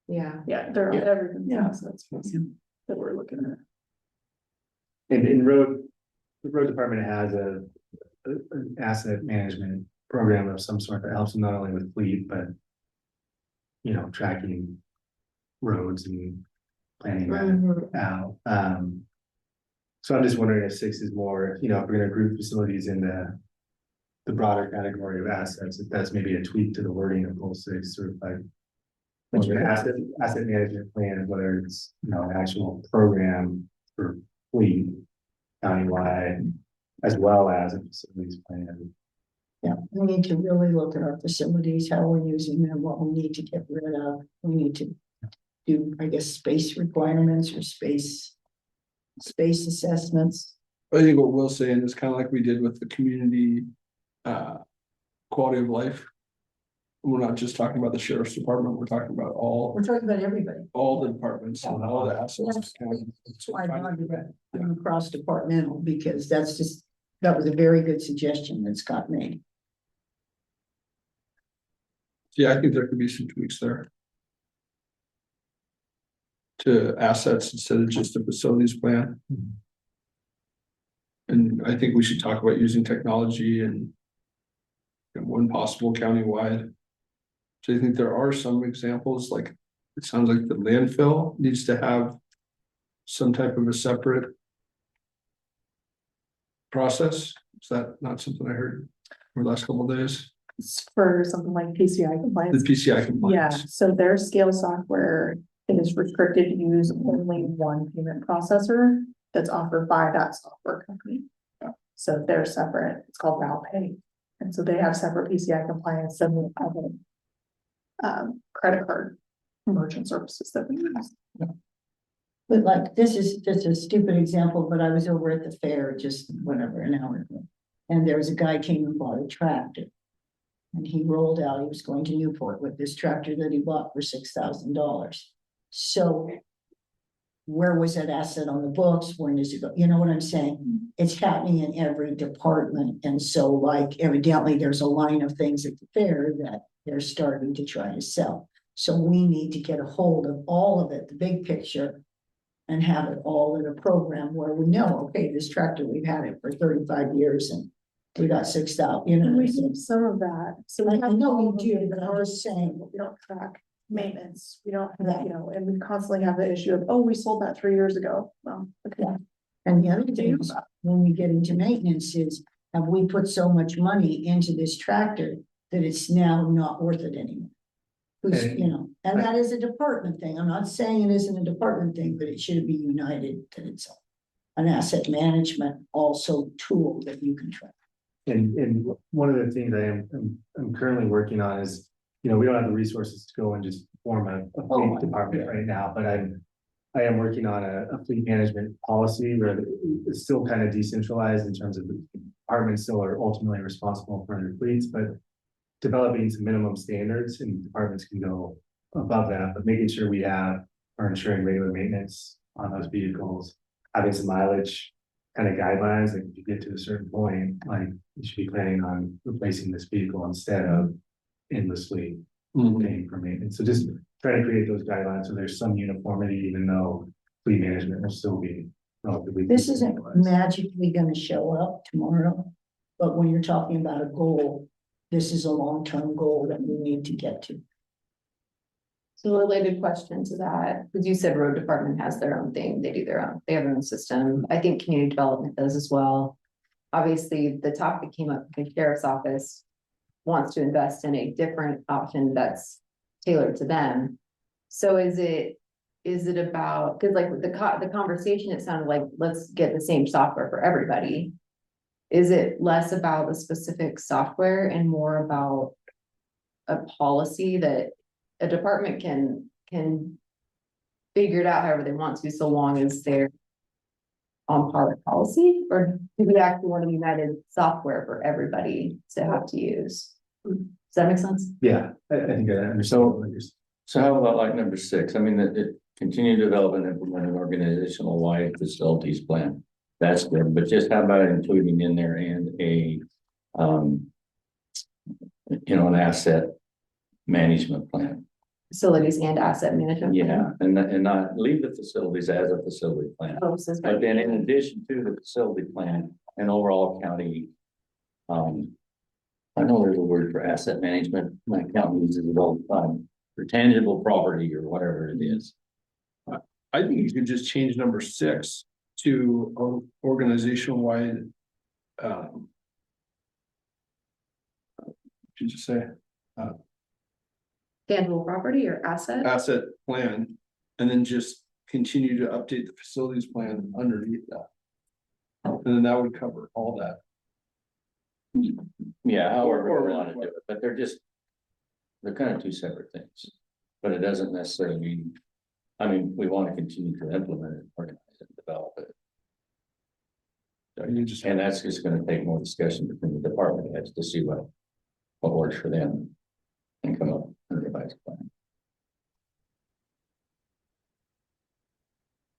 Yeah. Yeah, they're Yeah. everything's Yeah. assets that we're looking at. And the road department has an asset management program of some sort that helps them not only with fleet, but tracking roads and planning that Mhm. out. So I'm just wondering if 6 is more, if we're gonna group facilities into the broader category of assets, if that's maybe a tweak to the wording of goal 6, sort of like. Which Or an asset management plan, whether it's, you know, an actual program for fleet countywide, as well as a facilities plan. Yeah, we need to really look at our facilities, how we're using them, what we need to get rid of. We need to do, I guess, space requirements or space assessments. I think what Will's saying is kind of like we did with the community quality of life. We're not just talking about the sheriff's department, we're talking about We're talking about everybody. all the departments and all the assets. That's why I wanted that cross departmental, because that was a very good suggestion that Scott made. Yeah, I think there could be some tweaks there. To assets instead of just a facilities plan. And I think we should talk about using technology and when possible countywide. So I think there are some examples, like, it sounds like the landfill needs to have some type of a separate process. Is that not something I heard over the last couple of days? It's for something like PCI The compliance. PCI Yeah, compliance. so their scale software is restricted to use only one payment processor that's offered by that software company. So they're separate, it's called ValPay. And so they have separate PCI compliance than the other credit card merchant services that we use. But like, this is just a stupid example, but I was over at the fair just whatever, an hour ago. And there was a guy came and bought a tractor. And he rolled out, he was going to Newport with this tractor that he bought for $6,000. So where was that asset on the books? When does it go? You know what I'm saying? It's happening in every department. And so like evidently there's a line of things at the fair that they're starting to try to sell. So we need to get a hold of all of it, the big picture, and have it all in a program where we know, okay, this tractor, we've had it for 35 years and we got 6,000, you know. And we do some of that. So we I have know all we of do, the but I'm just saying. We don't track maintenance. We don't have, you know, and we constantly have the issue of, oh, we sold that 3 years ago. Well, okay. Yeah. And the other thing is, when we get into maintenance is, have we put so much money into this tractor that it's now not worth it anymore? Who's, And- you know, and that is a department thing. I'm not saying it isn't a department thing, but it should be united, that it's an asset management also tool that you can track. And one of the things I'm currently working on is, you know, we don't have the resources to go and just form a fleet department right now, but I am working on a fleet management policy where it's still kind of decentralized in terms of the departments still are ultimately responsible for their fleets, but developing some minimum standards and departments can go above that, but making sure we are ensuring regular maintenance on those vehicles, having some mileage kind of guidelines, like if you get to a certain point, like you should be planning on replacing this vehicle instead of endlessly paying for maintenance. So just try to create those guidelines so there's some uniformity, even though fleet management will still be relatively. This isn't decentralized. magically gonna show up tomorrow, but when you're talking about a goal, this is a long-term goal that we need to get to. So related question to that, because you said road department has their own thing, they have their own system. I think community development does as well. Obviously, the topic came up, the sheriff's office wants to invest in a different option that's tailored to them. So is it about, because like with the conversation, it sounded like, let's get the same software for everybody. Is it less about the specific software and more about a policy that a department can figure it out however they want to, so long as they're on par with policy? Or do we actually want a united software for everybody to have to use? Does that make sense? Yeah, I think I understand. what you're saying. So how about like number 6? I mean, the continue to develop and implement an organizational wide facilities plan. That's good, but just how about including in there and a, an asset management plan? Facilities and asset management. Yeah, and not leave the facilities as a facility plan. But then in addition to the facility plan, an overall county, I know there's a word for asset management, my county uses it all the time, for tangible property or whatever it is. I think you could just change number 6 to organizational wide should you say, Tangible property or asset? asset plan, and then just continue to update the facilities plan underneath that. And then that would cover all that. Yeah, however Or- we want to do it, but they're kind of two separate things. But it doesn't necessarily mean, I mean, we want to continue to implement it, organize it, develop it. And you just- And that's just gonna take more discussion between the department heads to see what works for them. And come up with a revised plan.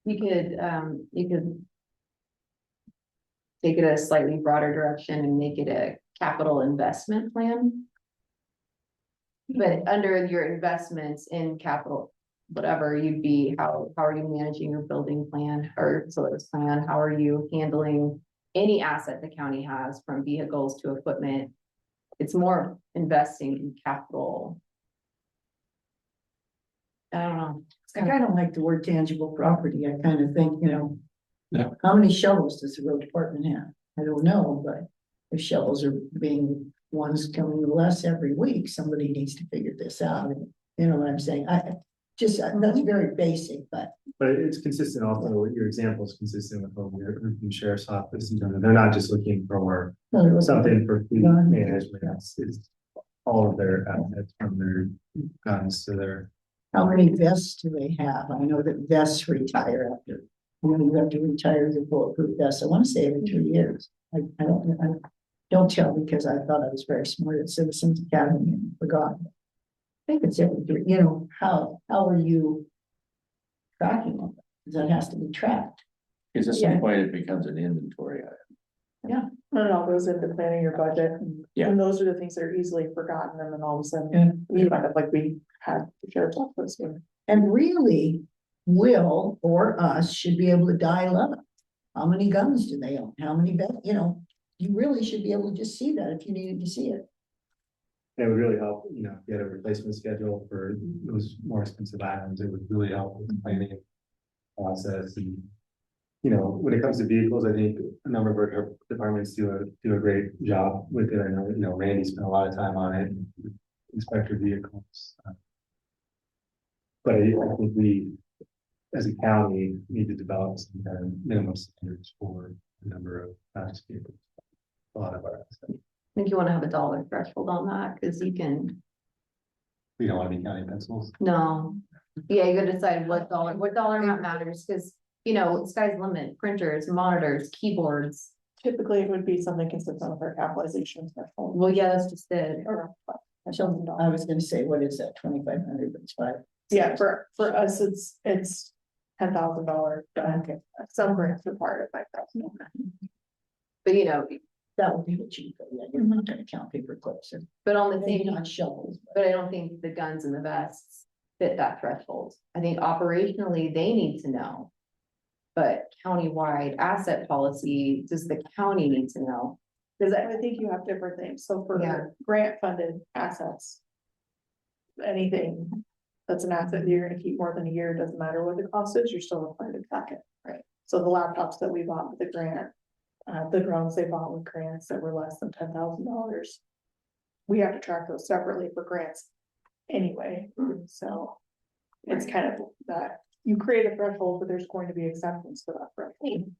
You could. Take it a slightly broader direction and make it a capital investment plan. But under your investments in capital, whatever you'd be, how are you managing your building plan or facilities plan? How are you handling any asset the county has from vehicles to equipment? It's more investing in capital. I don't know. I kind of like the word tangible property. I kind of think, Yeah. how many shovels does the road department have? I don't know, but if shovels are being, one's coming less every week, somebody needs to figure this out. You know what I'm saying? That's very basic, but But it's consistent also, your example is consistent with what we're from the sheriff's office, they're not just looking for something for fleet management, it's all of their assets from their guns to their. how many vests do they have? I know that vests retire after. When you have to retire your bulletproof vest, I want to say every 2 years. I don't tell because I thought I was very smart at Citizens Academy and forgot. I think it's every 3, how are you tracking it? Because that has to be tracked. Because at Yeah. some point it becomes an inventory item. I don't know, it goes into planning your budget, Yeah. and those are the things that are easily forgotten, and then all of a Yeah. sudden, we end up like we had the sheriff's office with. And really, Will or us should be able to dial up. How many guns do they own? How many, you really should be able to just see that if you needed to see it. It would really help, if you had a replacement schedule for those more expensive items, it would really help with the planning process and. When it comes to vehicles, I think a number of our departments do a great job with it. I know, Randy spent a lot of time on it, inspector vehicles. But I think we, as a county, need to develop some kind of minimum standards for the number of vehicles. A lot of our assets. I think you want to have a dollar threshold on that, because you can, We don't want to be counting pencils. no. Yeah, you gotta decide what dollar amount matters, because, sky's the limit, printers, monitors, keyboards. Typically, it would be something consistent with our capitalization threshold. Well, yeah, that's just it. Around I was gonna say, what is that, 2,500, but it's 5. Yeah, for us, it's $10,000. Okay. Some grants require it 5,000. But That would be what you, you're not gonna count paper clips and but on the maybe same, not shovels. but I don't think the guns and the vests fit that threshold. I think operationally, they need to know. But countywide asset policy, does the county need to know? Does that, I think you have different things, so Yeah. for grant funded assets. Anything that's an asset that you're gonna keep more than a year, doesn't matter what the cost is, you're still required to track it. Right. So the laptops that we bought with the grant, the drones they bought with grants that were less than $10,000. We have to track those separately for grants anyway, so. It's kind of that, you create a threshold, but there's going to be acceptance for that threshold.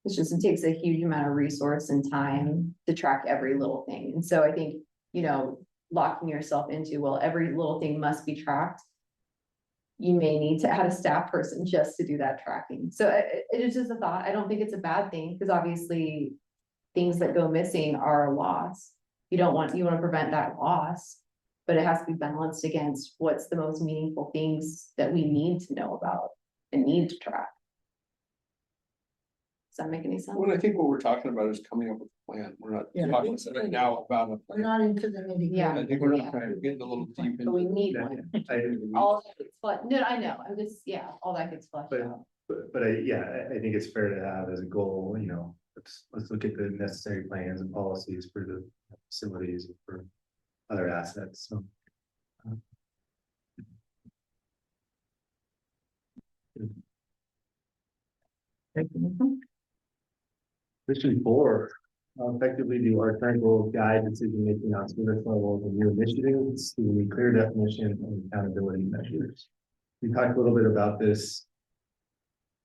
it's just, it takes a huge amount of resource and time to track every little thing. And so I think, locking yourself into, well, every little thing must be tracked. You may need to add a staff person just to do that tracking. So it is just a thought. I don't think it's a bad thing, because obviously things that go missing are a loss. You want to prevent that loss, but it has to be balanced against what's the most meaningful things that we need to know about and need to track. Does that make any sense? Well, I think what we're talking about is coming up with a plan. We're not Yeah. talking right now about a We're plan. not into the nitty Yeah. I think we're getting a little deep But we into. need one. All that gets flushed. No, I know, I'm just, all that gets flushed But- out. But I think it's fair to have as a goal, let's look at the necessary plans and policies for the facilities and for other assets, so. Mission 4, How effectively do our current goals guide decision making on service levels and new initiatives? Do we need clear definition and accountability measures? We talked a little bit about this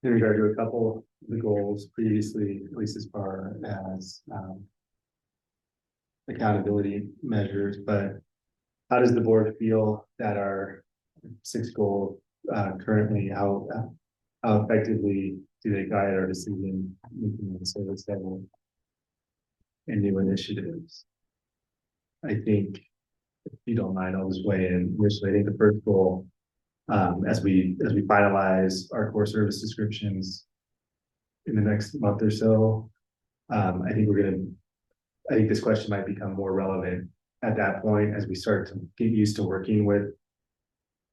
in regard to a couple of the goals previously, at least as far as accountability measures, but how does the board feel that our 6 goals currently, how effectively do they guide our decision making on the service level and new initiatives? I think, if you don't mind, I'll just weigh in. Initially, I think the first goal, as we finalize our core service descriptions in the next month or so, I think this question might become more relevant at that point as we start to get used to working with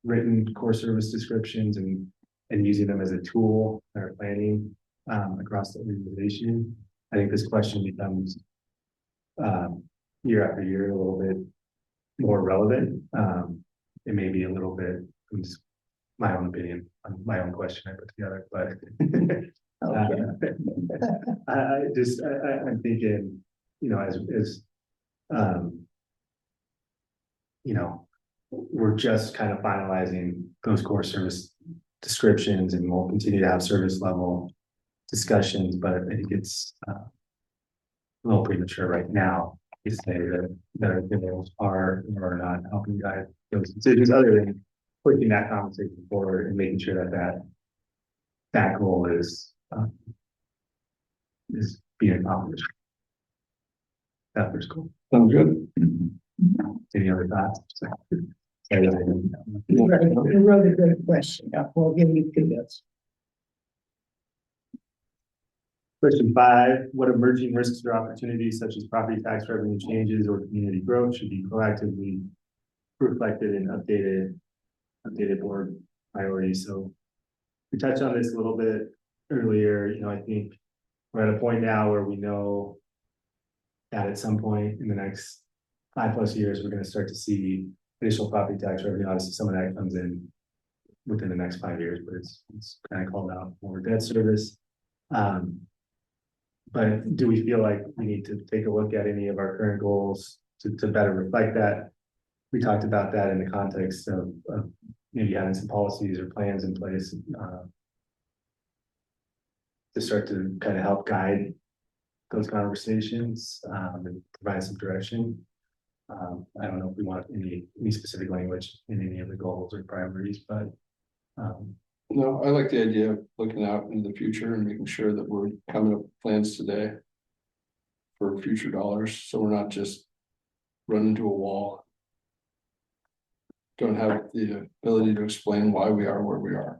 written core service descriptions and using them as a tool in our planning across the organization. I think this question becomes year after year a little bit more relevant. It may be a little bit, just my own opinion on my own question I put together, but I'm thinking, you know, as you know, we're just kind of finalizing those core service descriptions, and we'll continue to have service level discussions, but I think it's a little premature right now to say that our goals are or are not helping guide those decisions, other than pushing that conversation forward and making sure that goal is being accomplished. That first goal. Sounds good. Any other thoughts? You wrote a good question. We'll give you kudos. Question 5, what emerging risks or opportunities such as property tax revenue changes or community growth should be proactively reflected in updated board priorities? So we touched on this a little bit earlier. You know, I think we're at a point now where we know that at some point in the next 5+ years, we're going to start to see additional property tax revenue. Obviously, some of that comes in within the next 5 years, but it's kind of called out for debt service. But do we feel like we need to take a look at any of our current goals to better reflect that? We talked about that in the context of maybe having some policies or plans in place to start to kind of help guide those conversations and provide some direction. I don't know if we want any specific language in any of the goals or priorities, but No, I like the idea of looking out into the future and making sure that we're coming up with plans today for future dollars, so we're not just running into a wall. Don't have the ability to explain why we are where we are.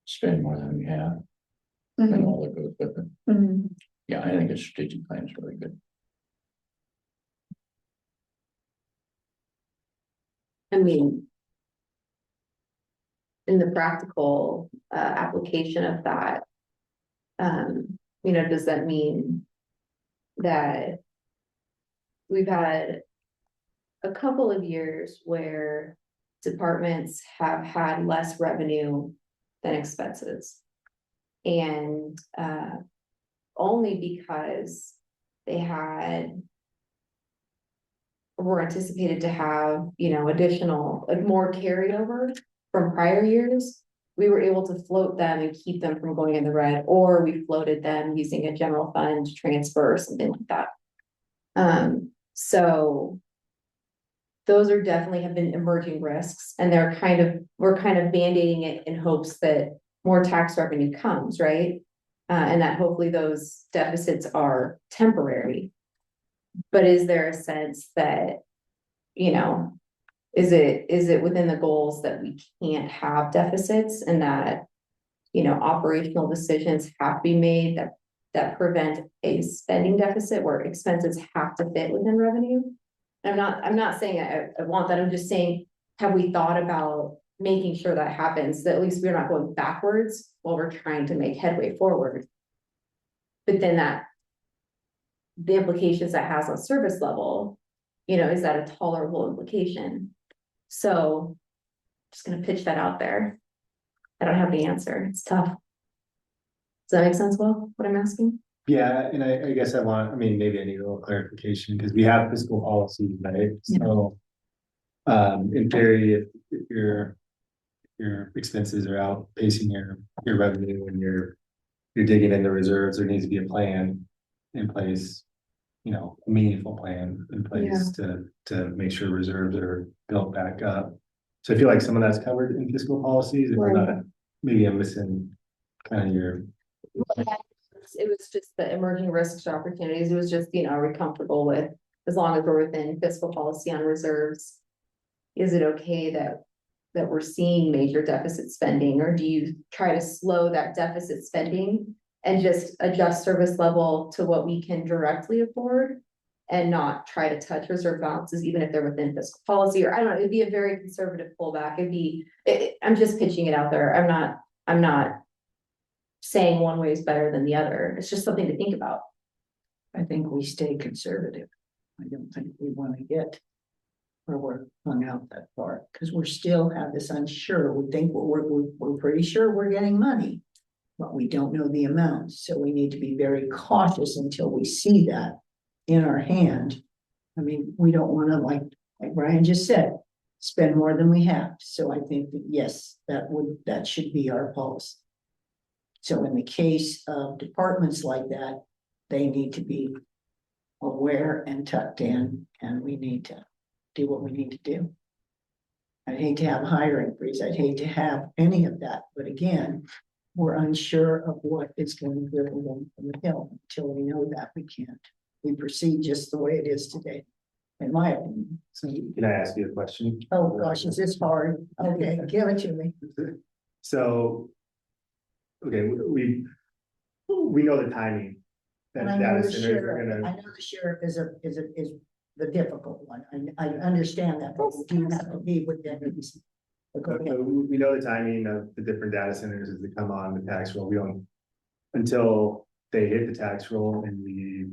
Spend more than we have and all that goes with it. Mhm. Yeah, I think a strategic plan is really good. I mean, in the practical application of that, you know, does that mean that we've had a couple of years where departments have had less revenue than expenses? And only because they were anticipated to have, you know, additional, like more carryover from prior years, we were able to float them and keep them from going in the red, or we floated them using a general fund transfer or something like that. So those are definitely have been emerging risks, and we're kind of band-aiding it in hopes that more tax revenue comes, right? And that hopefully those deficits are temporary. But is there a sense that, you know, is it within the goals that we can't have deficits, and that, you know, operational decisions have to be made that prevent a spending deficit where expenses have to fit within revenue? I'm not saying I want that. I'm just saying, have we thought about making sure that happens, that at least we're not going backwards while we're trying to make headway forward? But then the implications that has on service level, you know, is that a tolerable implication? So just gonna pitch that out there. I don't have the answer. It's tough. that make sense, Will, what I'm asking? Yeah, and I guess maybe I need a little clarification, because we have fiscal policies, right? So. In theory, if your expenses are outpacing your revenue and you're digging into reserves, there needs to be a plan in place. You know, a meaningful plan in place to make sure reserves are built back up. So I feel like some of that's covered in fiscal policies, and we're not, maybe I'm missing kind of your. It was just the emerging risks to opportunities. It was just, are we comfortable with, as long as we're within fiscal policy on reserves? Is it okay that we're seeing major deficit spending, or do you try to slow that deficit spending and just adjust service level to what we can directly afford and not try to touch reserve balances, even if they're within fiscal policy? Or I don't know, it'd be a very conservative pullback. I'm just pitching it out there. I'm not saying one way is better than the other. It's just something to think about. I think we stay conservative. I don't think we want to get where we're hung out that far, because we're still have this unsure. We think we're pretty sure we're getting money, but we don't know the amount. So we need to be very cautious until we see that in our hand. I mean, we don't want to, like Brian just said, spend more than we have. So I think that yes, that should be our policy. So in the case of departments like that, they need to be aware and tucked in, and we need to do what we need to do. I'd hate to have a hiring freeze. I'd hate to have any of that. But again, we're unsure of what is going to go from the hill. Until we know that, we proceed just the way it is today, in my opinion. So can I ask you a question? Oh gosh, is this hard? Okay, give it to me. So, okay, we know the timing. That And I know data the centers are sheriff, gonna. I know the sheriff is the difficult one. I understand that, but we do have to be within reason. But go ahead. We know the timing of the different data centers as they come on the tax roll. We don't, until they hit the tax roll and we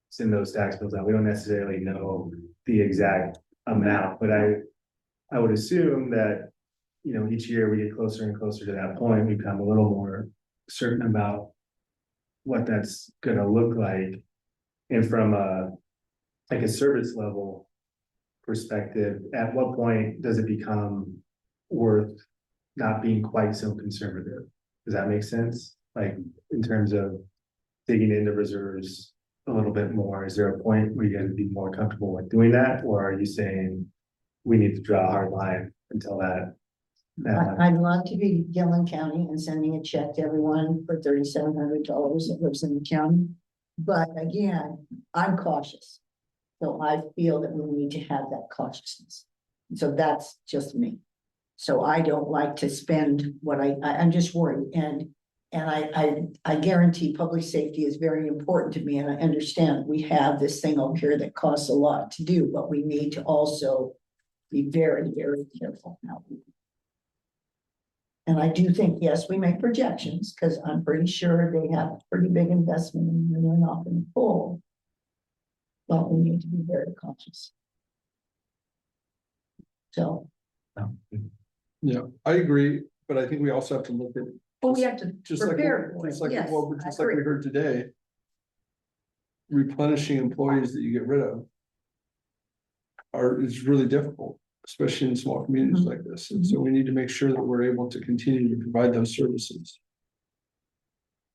send those tax bills out, we don't necessarily know the exact amount, but I would assume that, each year we get closer and closer to that point, we become a little more certain about what that's gonna look like. And from a service level perspective, at what point does it become worth not being quite so conservative? Does that make sense? Like, in terms of digging into reserves a little bit more, is there a point where you guys would be more comfortable with doing that? Or are you saying we need to draw a hard line until that? I'd love to be Gillon County and sending a check to everyone for $3,700 that lives in the county. But again, I'm cautious. So I feel that we need to have that cautiousness. So that's just me. So I don't like to spend what I'm just worried. And I guarantee public safety is very important to me. And I understand we have this thing up here that costs a lot to do, but we need to also be very, very careful now. And I do think, yes, we make projections, because I'm pretty sure they have a pretty big investment and they're not going to pull. But we need to be very cautious. So. Yeah, I agree, but I think we also have to look at. Well, we have to Just like, prepare for it. just like, Yes, well, I just like we agree. heard today. Replenishing employees that you get rid of. Is really difficult, especially in small communities like this, and so we need to make sure that we're able to continue to provide those services.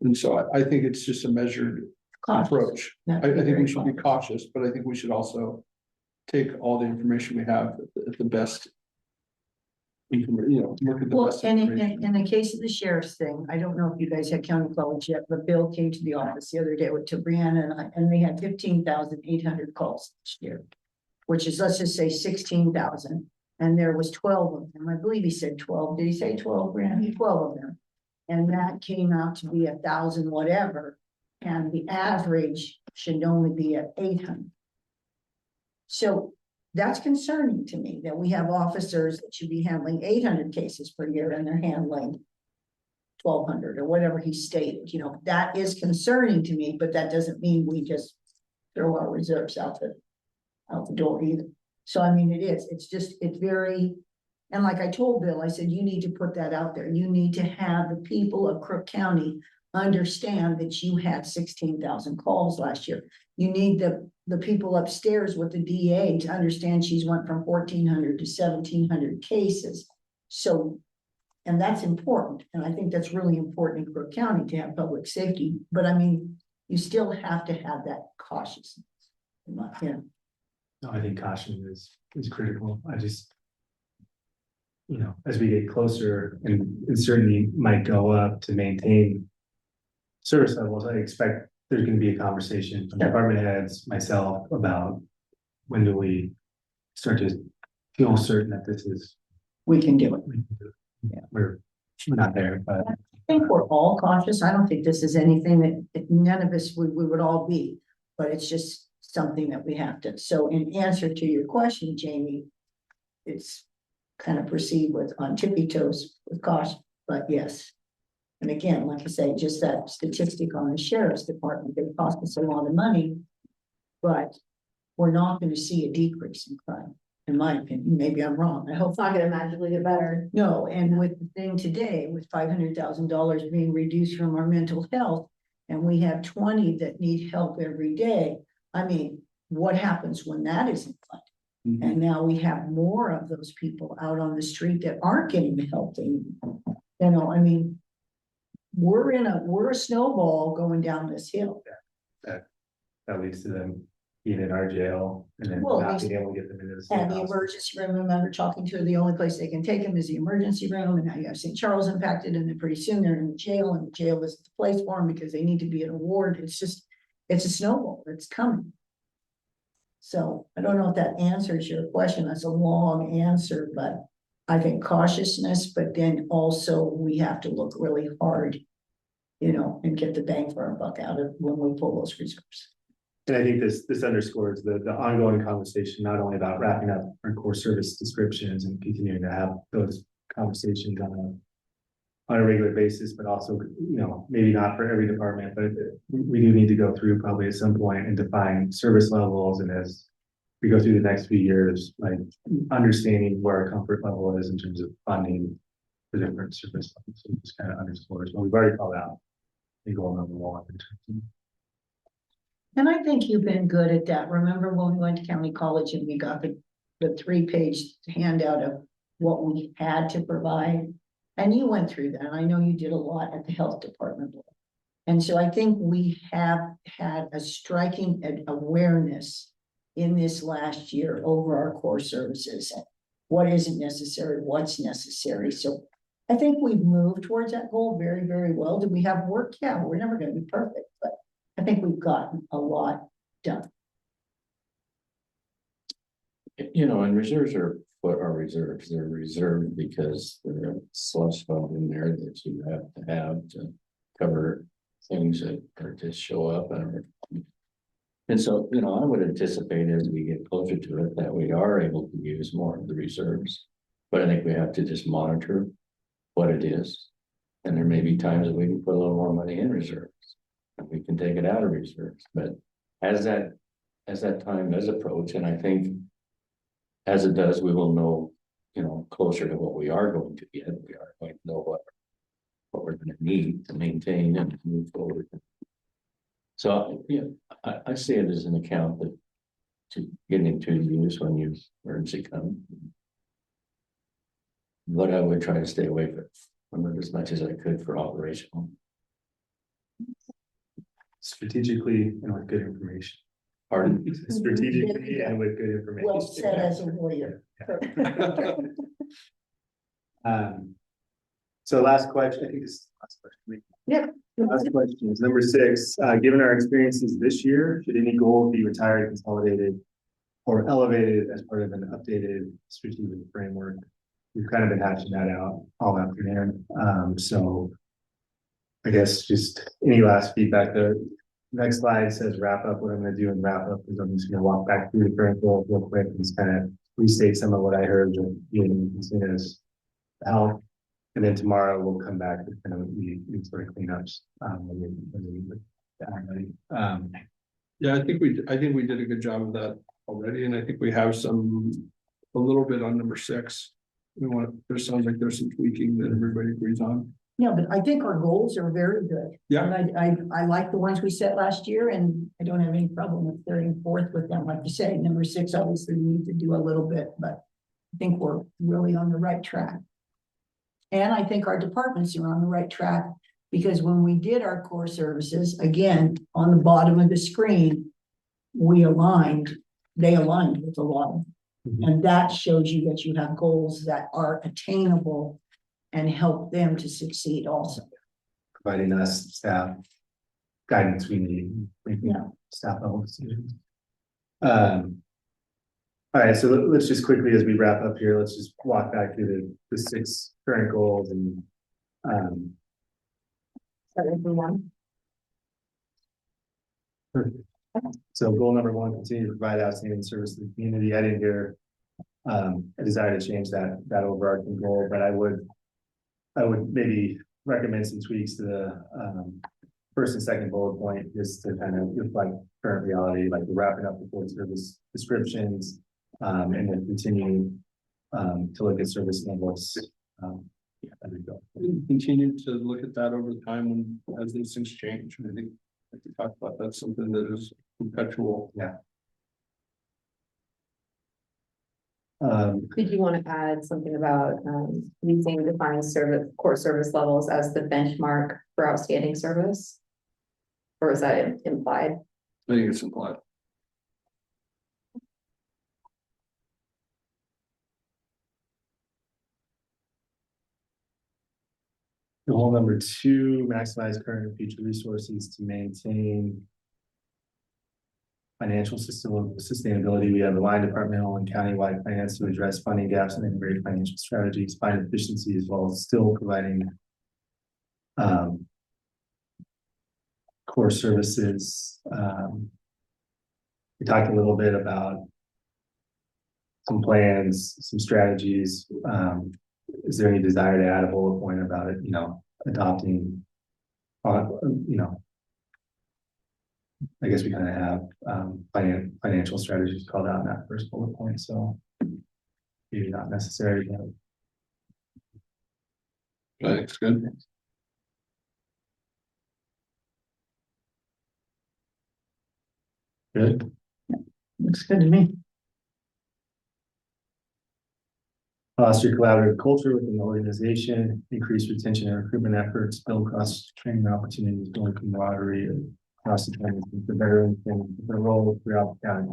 And so I think it's just a measured approach. I think we should be cautious, but I think we should also take all the information we have at the best. Look at the Well, best and information. in the case of the sheriff's thing, I don't know if you guys had county college yet, but Bill came to the office the other day to Brianna and I, and they had 15,800 calls this year, which is, let's just say 16,000. And there was 12 of them. I believe he said 12. Did he say 12, Brianna? 12 of them. And that came out to be 1,000 whatever. And the average should only be at 800. So that's concerning to me that we have officers that should be handling 800 cases per year and they're handling 1,200 or whatever he stated. That is concerning to me, but that doesn't mean we just throw our reserves out the door either. So I mean, it's very, and like I told Bill, I said, you need to put that out there. You need to have the people of Crook County understand that you had 16,000 calls last year. You need the people upstairs with the DA to understand she's went from 1,400 to 1,700 cases. So, and that's important, and I think that's really important in Crook County to have public safety, but I mean, you still have to have that cautiousness. Yeah, No, I think caution is critical. I just. You know, as we get closer and it certainly might go up to maintain. Service levels, I expect there's gonna be a conversation from department heads, myself, about. When do we start to feel certain that this is. we can do it. Yeah, we're not there, but. I think we're all cautious. I don't think this is anything that none of us we would all be, but it's just something that we have to. So in answer to your question, Jamie, it's kind of proceed with on tippy toes with caution, but yes. And again, like I say, just that statistic on the sheriff's department, it cost us a lot of money. But we're not going to see a decrease in crime, in my opinion. Maybe I'm wrong. I hope It's not gonna magically get better. no, and with the thing today, with $500,000 being reduced from our mental health, and we have 20 that need help every day. I mean, what happens when that isn't funded? And now we have more of those people out on the street that aren't getting the help they need. You know, I mean, we're a snowball going down this hill. That leads to them being in our jail and then Well, not being able to get them into the. same And the hospital. emergency room, remember talking to her, the only place they can take them is the emergency room, and now you have St. Charles impacted, and then pretty soon they're in the jail, and the jail isn't the place for them because they need to be in a ward. It's just, it's a snowball, it's coming. So I don't know if that answers your question. That's a long answer, but I think cautiousness, but then also we have to look really hard, you know, and get the bang for our buck out of when we pull those reserves. And I think this underscores the ongoing conversation, not only about wrapping up our core service descriptions and continuing to have those conversations on a regular basis, but also, you know, maybe not for every department, but we do need to go through probably at some point and define service levels. And as we go through the next few years, like understanding where our comfort level is in terms of funding the different service levels, so just kind of underscores what we've already called out. And going over the wall. And I think you've been good at that. Remember when we went to county college and we got the 3-page handout of what we had to provide? And you went through that. I know you did a lot at the health department. And so I think we have had a striking awareness in this last year over our core services. And what isn't necessary, what's necessary. So I think we've moved towards that goal very, very well. Do we have work? Yeah, we're never going to be perfect, but I think we've gotten a lot done. You know, and reserves are what are reserves. They're reserved because there's a slush fund in there that you have to cover things that are just show up. And so, you know, I would anticipate as we get closer to it that we are able to use more of the reserves. But I think we have to just monitor what it is. And there may be times that we can put a little more money in reserves. And we can take it out of reserves. But as that time does approach, and I think as it does, we will know, you know, closer to what we are going to get. We are going to know what we're going to need to maintain and move forward. So, yeah, I see it as an account that to getting to use when you emergency come. But I would try to stay away from it as much as I could for operational. Strategically and with good information. Pardon? Strategically and with good information. Well said as a lawyer. So last question, I think this is the last question. Yeah. Last question is number 6. Given our experiences this year, should any goal be retired, consolidated, or elevated as part of an updated strategic framework? We've kind of been hashing that out all afternoon. So I guess just any last feedback. The next slide says wrap up. What I'm going to do in wrap up is I'm just going to walk back through the current goal real quick and just kind of restate some of what I heard with being as health. And then tomorrow we'll come back to kind of the sort of cleanups. Yeah, I think we did a good job of that already, and I think we have a little bit on number 6. There sounds like there's some tweaking that everybody agrees on. Yeah, but I think our goals are very good. Yeah. And I like the ones we set last year, and I don't have any problem with carrying forth with them, like you say, number 6, obviously, we need to do a little bit, but I think we're really on the right track. And I think our departments are on the right track, because when we did our core services, again, on the bottom of the screen, they aligned with a lot of them. And that shows you that you have goals that are attainable and help them to succeed also. Providing us staff guidance we need, making Yeah. staff level decisions. All right, so let's just quickly, as we wrap up here, let's just walk back through the 6 current goals and Starting from 1. so goal number 1, continue to provide outstanding service to the community. I didn't hear a desire to change that overarching goal, but I would maybe recommend some tweaks to the first and second bullet point, just to kind of reflect current reality, like we're wrapping up the full service descriptions, and then continue to look at service levels. Yeah, there we go. We continue to look at that over time when, as these things change. I think, like we talked about, that's something that is perpetual. Did you want to add something about using defined core service levels as the benchmark for outstanding service? Or is that implied? I think it's implied. Goal number 2, maximize current and future resources to maintain financial system sustainability. We have aligned departmental and countywide plans to address funding gaps and integrate financial strategies, find efficiency, as well as still providing core services. We talked a little bit about some plans, some strategies. Is there any desire to add a bullet point about it, adopting, I guess we kind of have financial strategies called out in that first bullet point, so maybe not necessary, but I think it's good. good. Looks good to me. Foster collaborative culture within the organization, increase retention and recruitment efforts, build cross-training opportunities, build camaraderie across the training for veterans and their role throughout the county.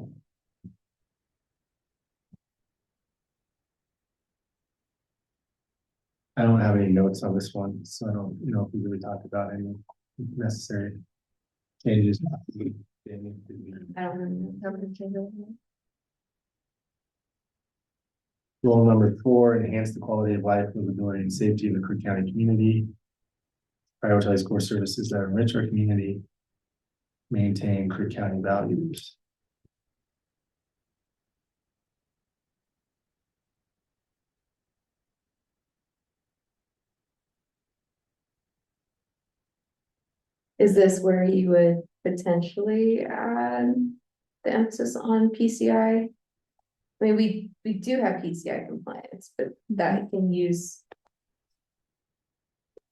I don't have any notes on this one, so I don't know if we really talked about any necessary changes. I don't remember. Goal number 4, enhance the quality of life, livability, and safety of the Crook County community. Prioritize core services that enrich our community. Maintain Crook County values. Is this where you would potentially add the emphasis on PCI? I mean, we do have PCI compliance, but that can use.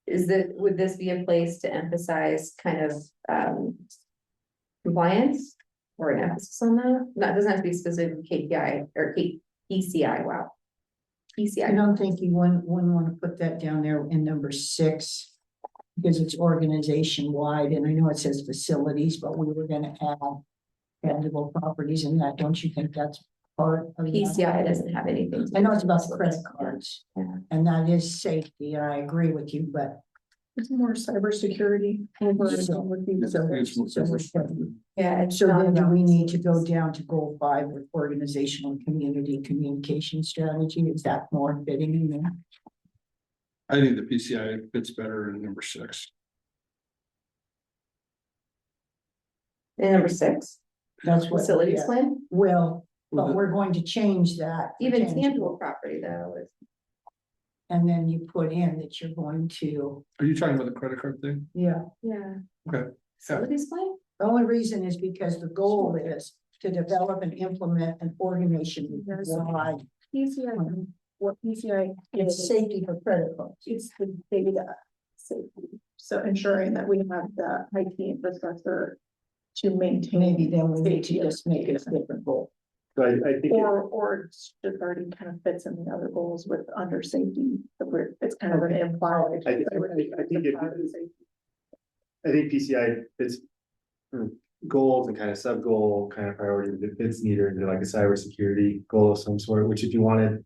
Would this be a place to emphasize kind of compliance or an emphasis on that? That doesn't have to be specific KPI or PCI, wow. I PCI, don't think you wouldn't want to put that down there in number 6, because it's organization wide, and I know it says facilities, but we were gonna add tangible properties in that. Don't you think that's part of that? PCI doesn't have anything. I know it's about the credit cards, Yeah. and that is safety, and I agree with you, but. It's more cybersecurity. Yeah. So then do we need to go down to goal 5 with organizational and community communication strategy? Is that more fitting in there? I think the PCI fits better in number 6. And number 6, That's what. facilities yeah. plan, Well, Well, but we're going to change that. for even tangible property though is. And then you put in that you're going to, Are you talking about the credit card thing? yeah. Yeah. Okay. Facilities plan? The only reason is because the goal is to develop and implement an organization wide. PCI, what PCI It's is, safety for credit cards. it's the data safety. So ensuring that we have the IT infrastructure to maintain. Maybe then we need to safety of just make it a students. different goal. So I think, Or it just already kind of fits in the other goals with under safety, that it's kind of an implied. I think I think PCI fits goals and kind of sub-goal kind of priorities. It fits neither into like a cybersecurity goal of some sort, which if you wanted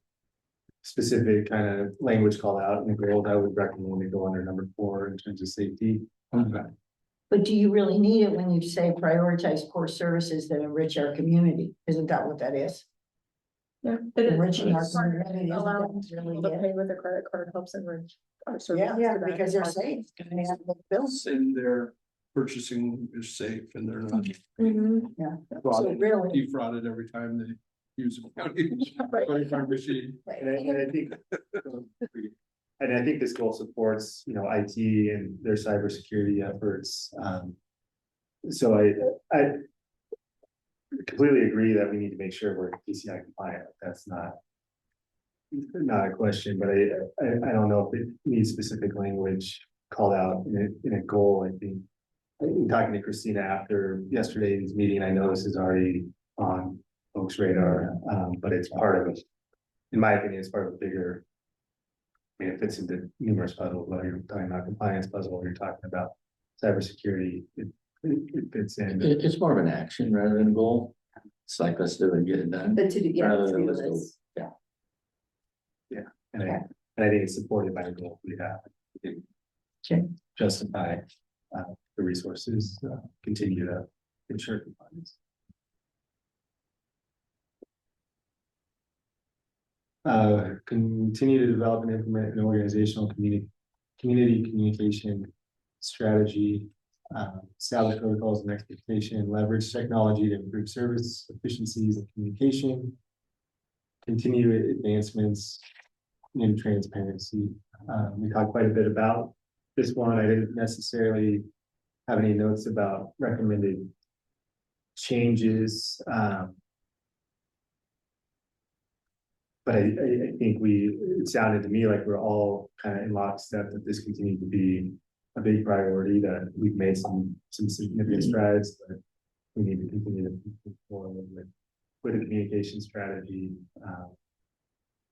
specific kind of language called out in the goal, I would recommend to go under number 4 in terms of safety. But do you really need it when you say prioritize core services that enrich our community? Isn't that what that is? Yeah. It is. Enriching our It's community, isn't allowing that really people to it? pay with a credit card helps enrich our Yeah, services. yeah, to that. because they're safe. And they have the bills. And their purchasing is safe and they're not Yeah. So really, defrauded every time they use a county Right. credit card machine. And I think, and I think this goal supports, you know, IT and their cybersecurity efforts. So I completely agree that we need to make sure we're PCI compliant. That's not a question, but I don't know if it needs specific language called out in a goal. I think in talking to Christina after yesterday's meeting, I know this is already on folks' radar, but it's part of, in my opinion, it's part of a bigger. I mean, it fits into numerous puzzles, whether you're talking about compliance puzzle, or you're talking about cybersecurity, it fits in. It's more of an action rather than a goal. It's like, let's do it and get it done. The to-do, yeah, Rather the than to-do let's go. list. And I think it's supported by the goal we have. Okay. Justify the resources, continue to ensure compliance. Continue to develop and implement an organizational community communication strategy, establish protocols and expectation, leverage technology to improve service efficiencies and communication, continue advancements in transparency. We talked quite a bit about this one. I didn't necessarily have any notes about recommended changes. But I think it sounded to me like we're all kind of in lockstep that this continues to be a big priority, that we've made some significant strides, but we need to continue to move forward with a communication strategy,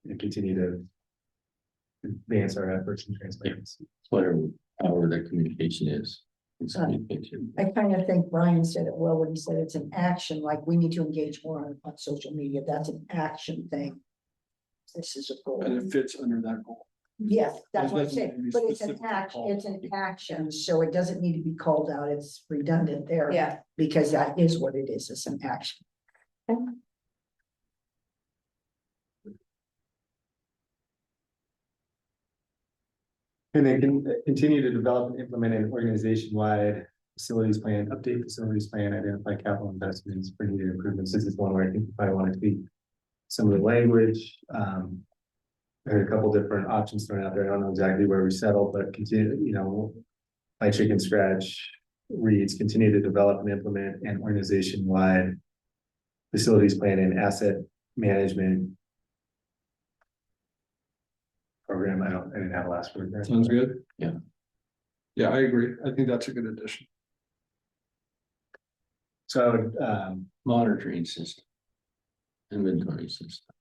and continue to advance our efforts in transparency. However that communication is. It's communication. I kind of think Brian said it well when he said it's an action, like we need to engage more on social media. That's an action thing. This is a goal. And it fits under that goal. Yes, that's It what I'm doesn't saying, need but to be it's an specific action, call. it's an action, so it doesn't need to be called out, it's redundant there. Yeah. Because that is what it is, it's an action. And then continue to develop and implement an organization-wide facilities plan, update facilities plan, identify capital investments for needed improvements. This is one where I think you probably want to tweak some of the language. I heard a couple different options thrown out there. I don't know exactly where we settled, but continue, you know, my chicken scratch reads, continue to develop and implement an organization-wide facilities plan and asset management program. I didn't have a last word there. Sounds good? Yeah. Yeah, I agree. I think that's a good addition. So I would, Monitoring system. Inventory system.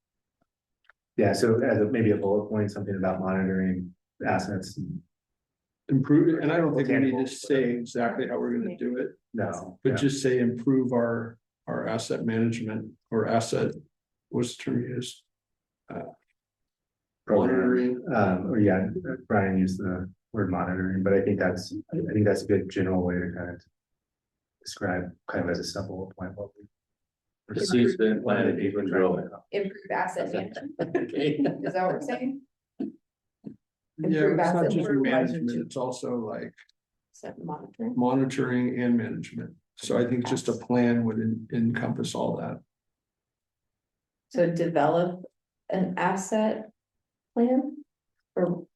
yeah, so as maybe a bullet point, something about monitoring assets. Improve, and I don't think we need to say exactly how we're gonna do it, No. but just say improve our asset management or asset, what's the term used? Program, or yeah, Brian used the word monitoring, but I think that's a good general way to kind of describe kind of as a simple point. What we- The seed's been planted, you can grow it. Improve asset management, Okay. is that what we're saying? Yeah, Improve it's not asset just management. management, it's also like Asset monitoring. monitoring and management. So I think just a plan would encompass all that. So develop an asset plan or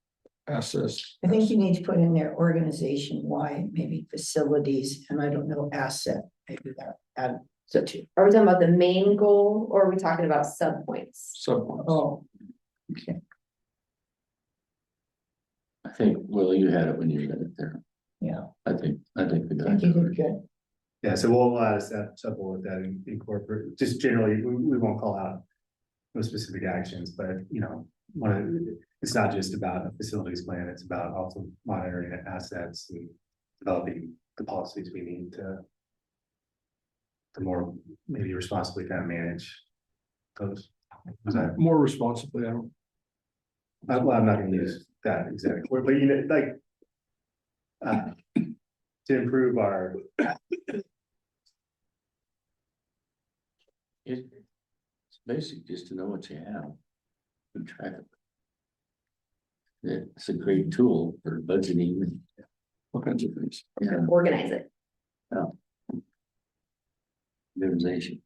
Assets. I think you need to put in there organization-wide, maybe facilities, and I don't know, asset, maybe that, add so are we talking about the main goal or are we talking about sub points? Subpoints. oh. Okay. I think, Will, you had it when you read it there. Yeah, I think we I got think you it. did good. Yeah, so we'll add a simple with that and incorporate, just generally, we won't call out no specific actions, but it's not just about a facilities plan, it's about also monitoring assets and developing the policies we need to more maybe responsibly kind of manage those. Was that, More responsibly, I don't. well, I'm not gonna use that exact word, but like to improve our, It's basic just to know what you have. Keep track of it. It's a great tool for budgeting and all kinds of things. Yeah, Organize it. organization.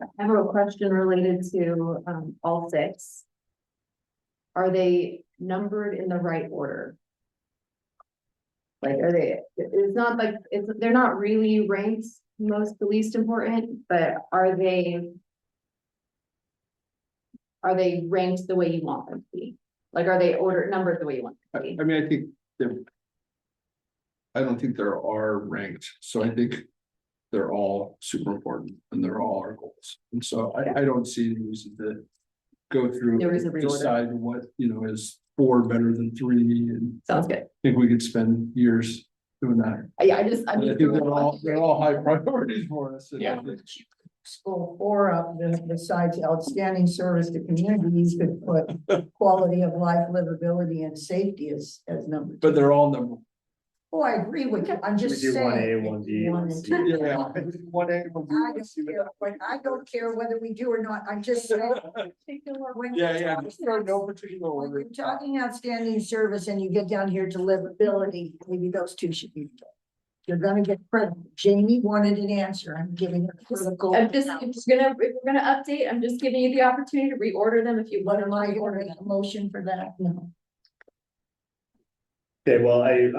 I have a question related to all six. Are they numbered in the right order? Like, are they, it's not like, they're not really ranked most the least important, but are they ranked the way you want them to be? Like, are they numbered the way you want them to be? I mean, I think they're. I don't think there are ranked, so I think they're all super important and they're all our goals. And so I don't see any reason to go through. There is a and reorder. Decide what, is 4 better than 3, and Sounds good. I think we could spend years doing that. Yeah, I And I think they're all high priorities for us. And I Yeah. think- School 4 up, besides outstanding service to communities, could put quality of life, livability and safety as number 2. But they're all number. Oh, I agree with you. I'm just We do 1A, saying. 1B, 1 and 2. Yeah. 1A, 1B, I don't care whether we do or not. I'm just saying. When you're Yeah, talking- just throw no particular When order. you're talking outstanding service and you get down here to livability, maybe those two should be. You're gonna get credit. Jamie wanted an answer. I'm giving her critical. I'm just, if we're gonna update, I'm just giving you the opportunity to reorder them if you What want am I to gonna reorder make them. a motion for that? No. okay, well, I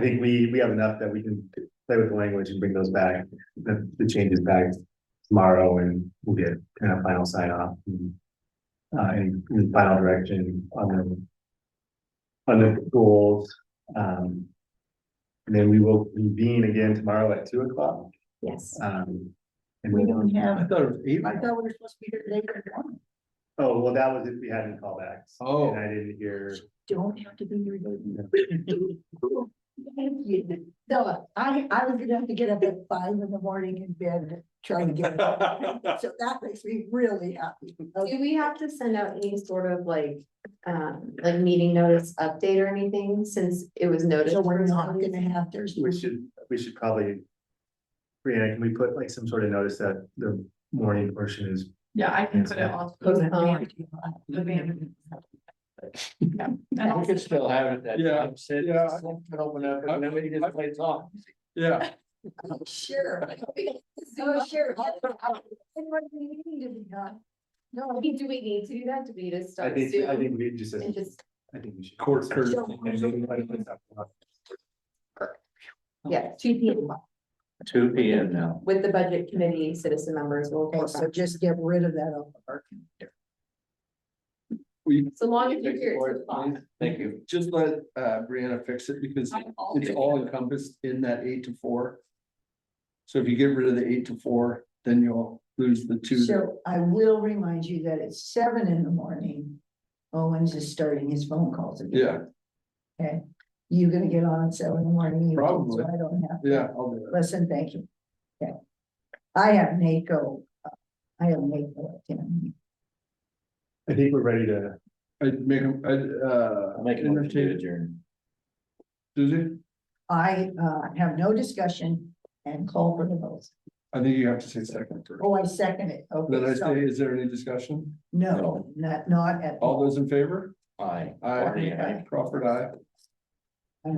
think we have enough that we can play with the language and bring those back, the changes back tomorrow, and we'll get kind of final sign off and final direction on the goals. And then we will convene again tomorrow at 2:00. Yes. And We don't have, I thought it was 8. I thought we were supposed to be here today for 1. oh, well, that was if we hadn't callbacks. Oh. And I didn't hear. Don't have to be here. No, I was gonna have to get up at 5 in the morning in bed trying to get it. So that makes me really happy. Do we have to send out any sort of like meeting notice update or anything since it was noticed? So we're not gonna have, there's. We should probably. Brianna, can we put like some sort of notice that the morning portion is, Yeah, I can put it on. We could still have it that Yeah, time, sit, yeah. open up, and then we can just play song. Yeah. Sure. Oh, sure. What do we need to be done? No, do we need to do that? Do we need to I start think soon? we just, And just, I think we should. Court courtesy. yeah, 2 p.m. 2 p.m. now. with the budget committee, citizen members will. Okay, so just get rid of that off of our. We So long as you're here, it's fine. Thank you. just let Brianna fix it because it's all encompassed in that 8 to 4. So if you get rid of the 8 to 4, then you'll lose the 2. So I will remind you that it's 7 in the morning. Owens is starting his phone calls again. Yeah, Okay, you gonna get on at 7 in the morning? either, Probably. So I don't have. to. yeah, I'll do it. Listen, thank you. Okay. I have NACO. I have NACO at 10. I think we're ready to, I'd make them, I'll make a motion to entertain, adjourn. Susie, I have no discussion and call for the vote. I think you have to say second first. Oh, I second it. Then I Okay, so say, is there any discussion? no, not at All all. those in favor? Aye. Aye. Crawford, aye. I-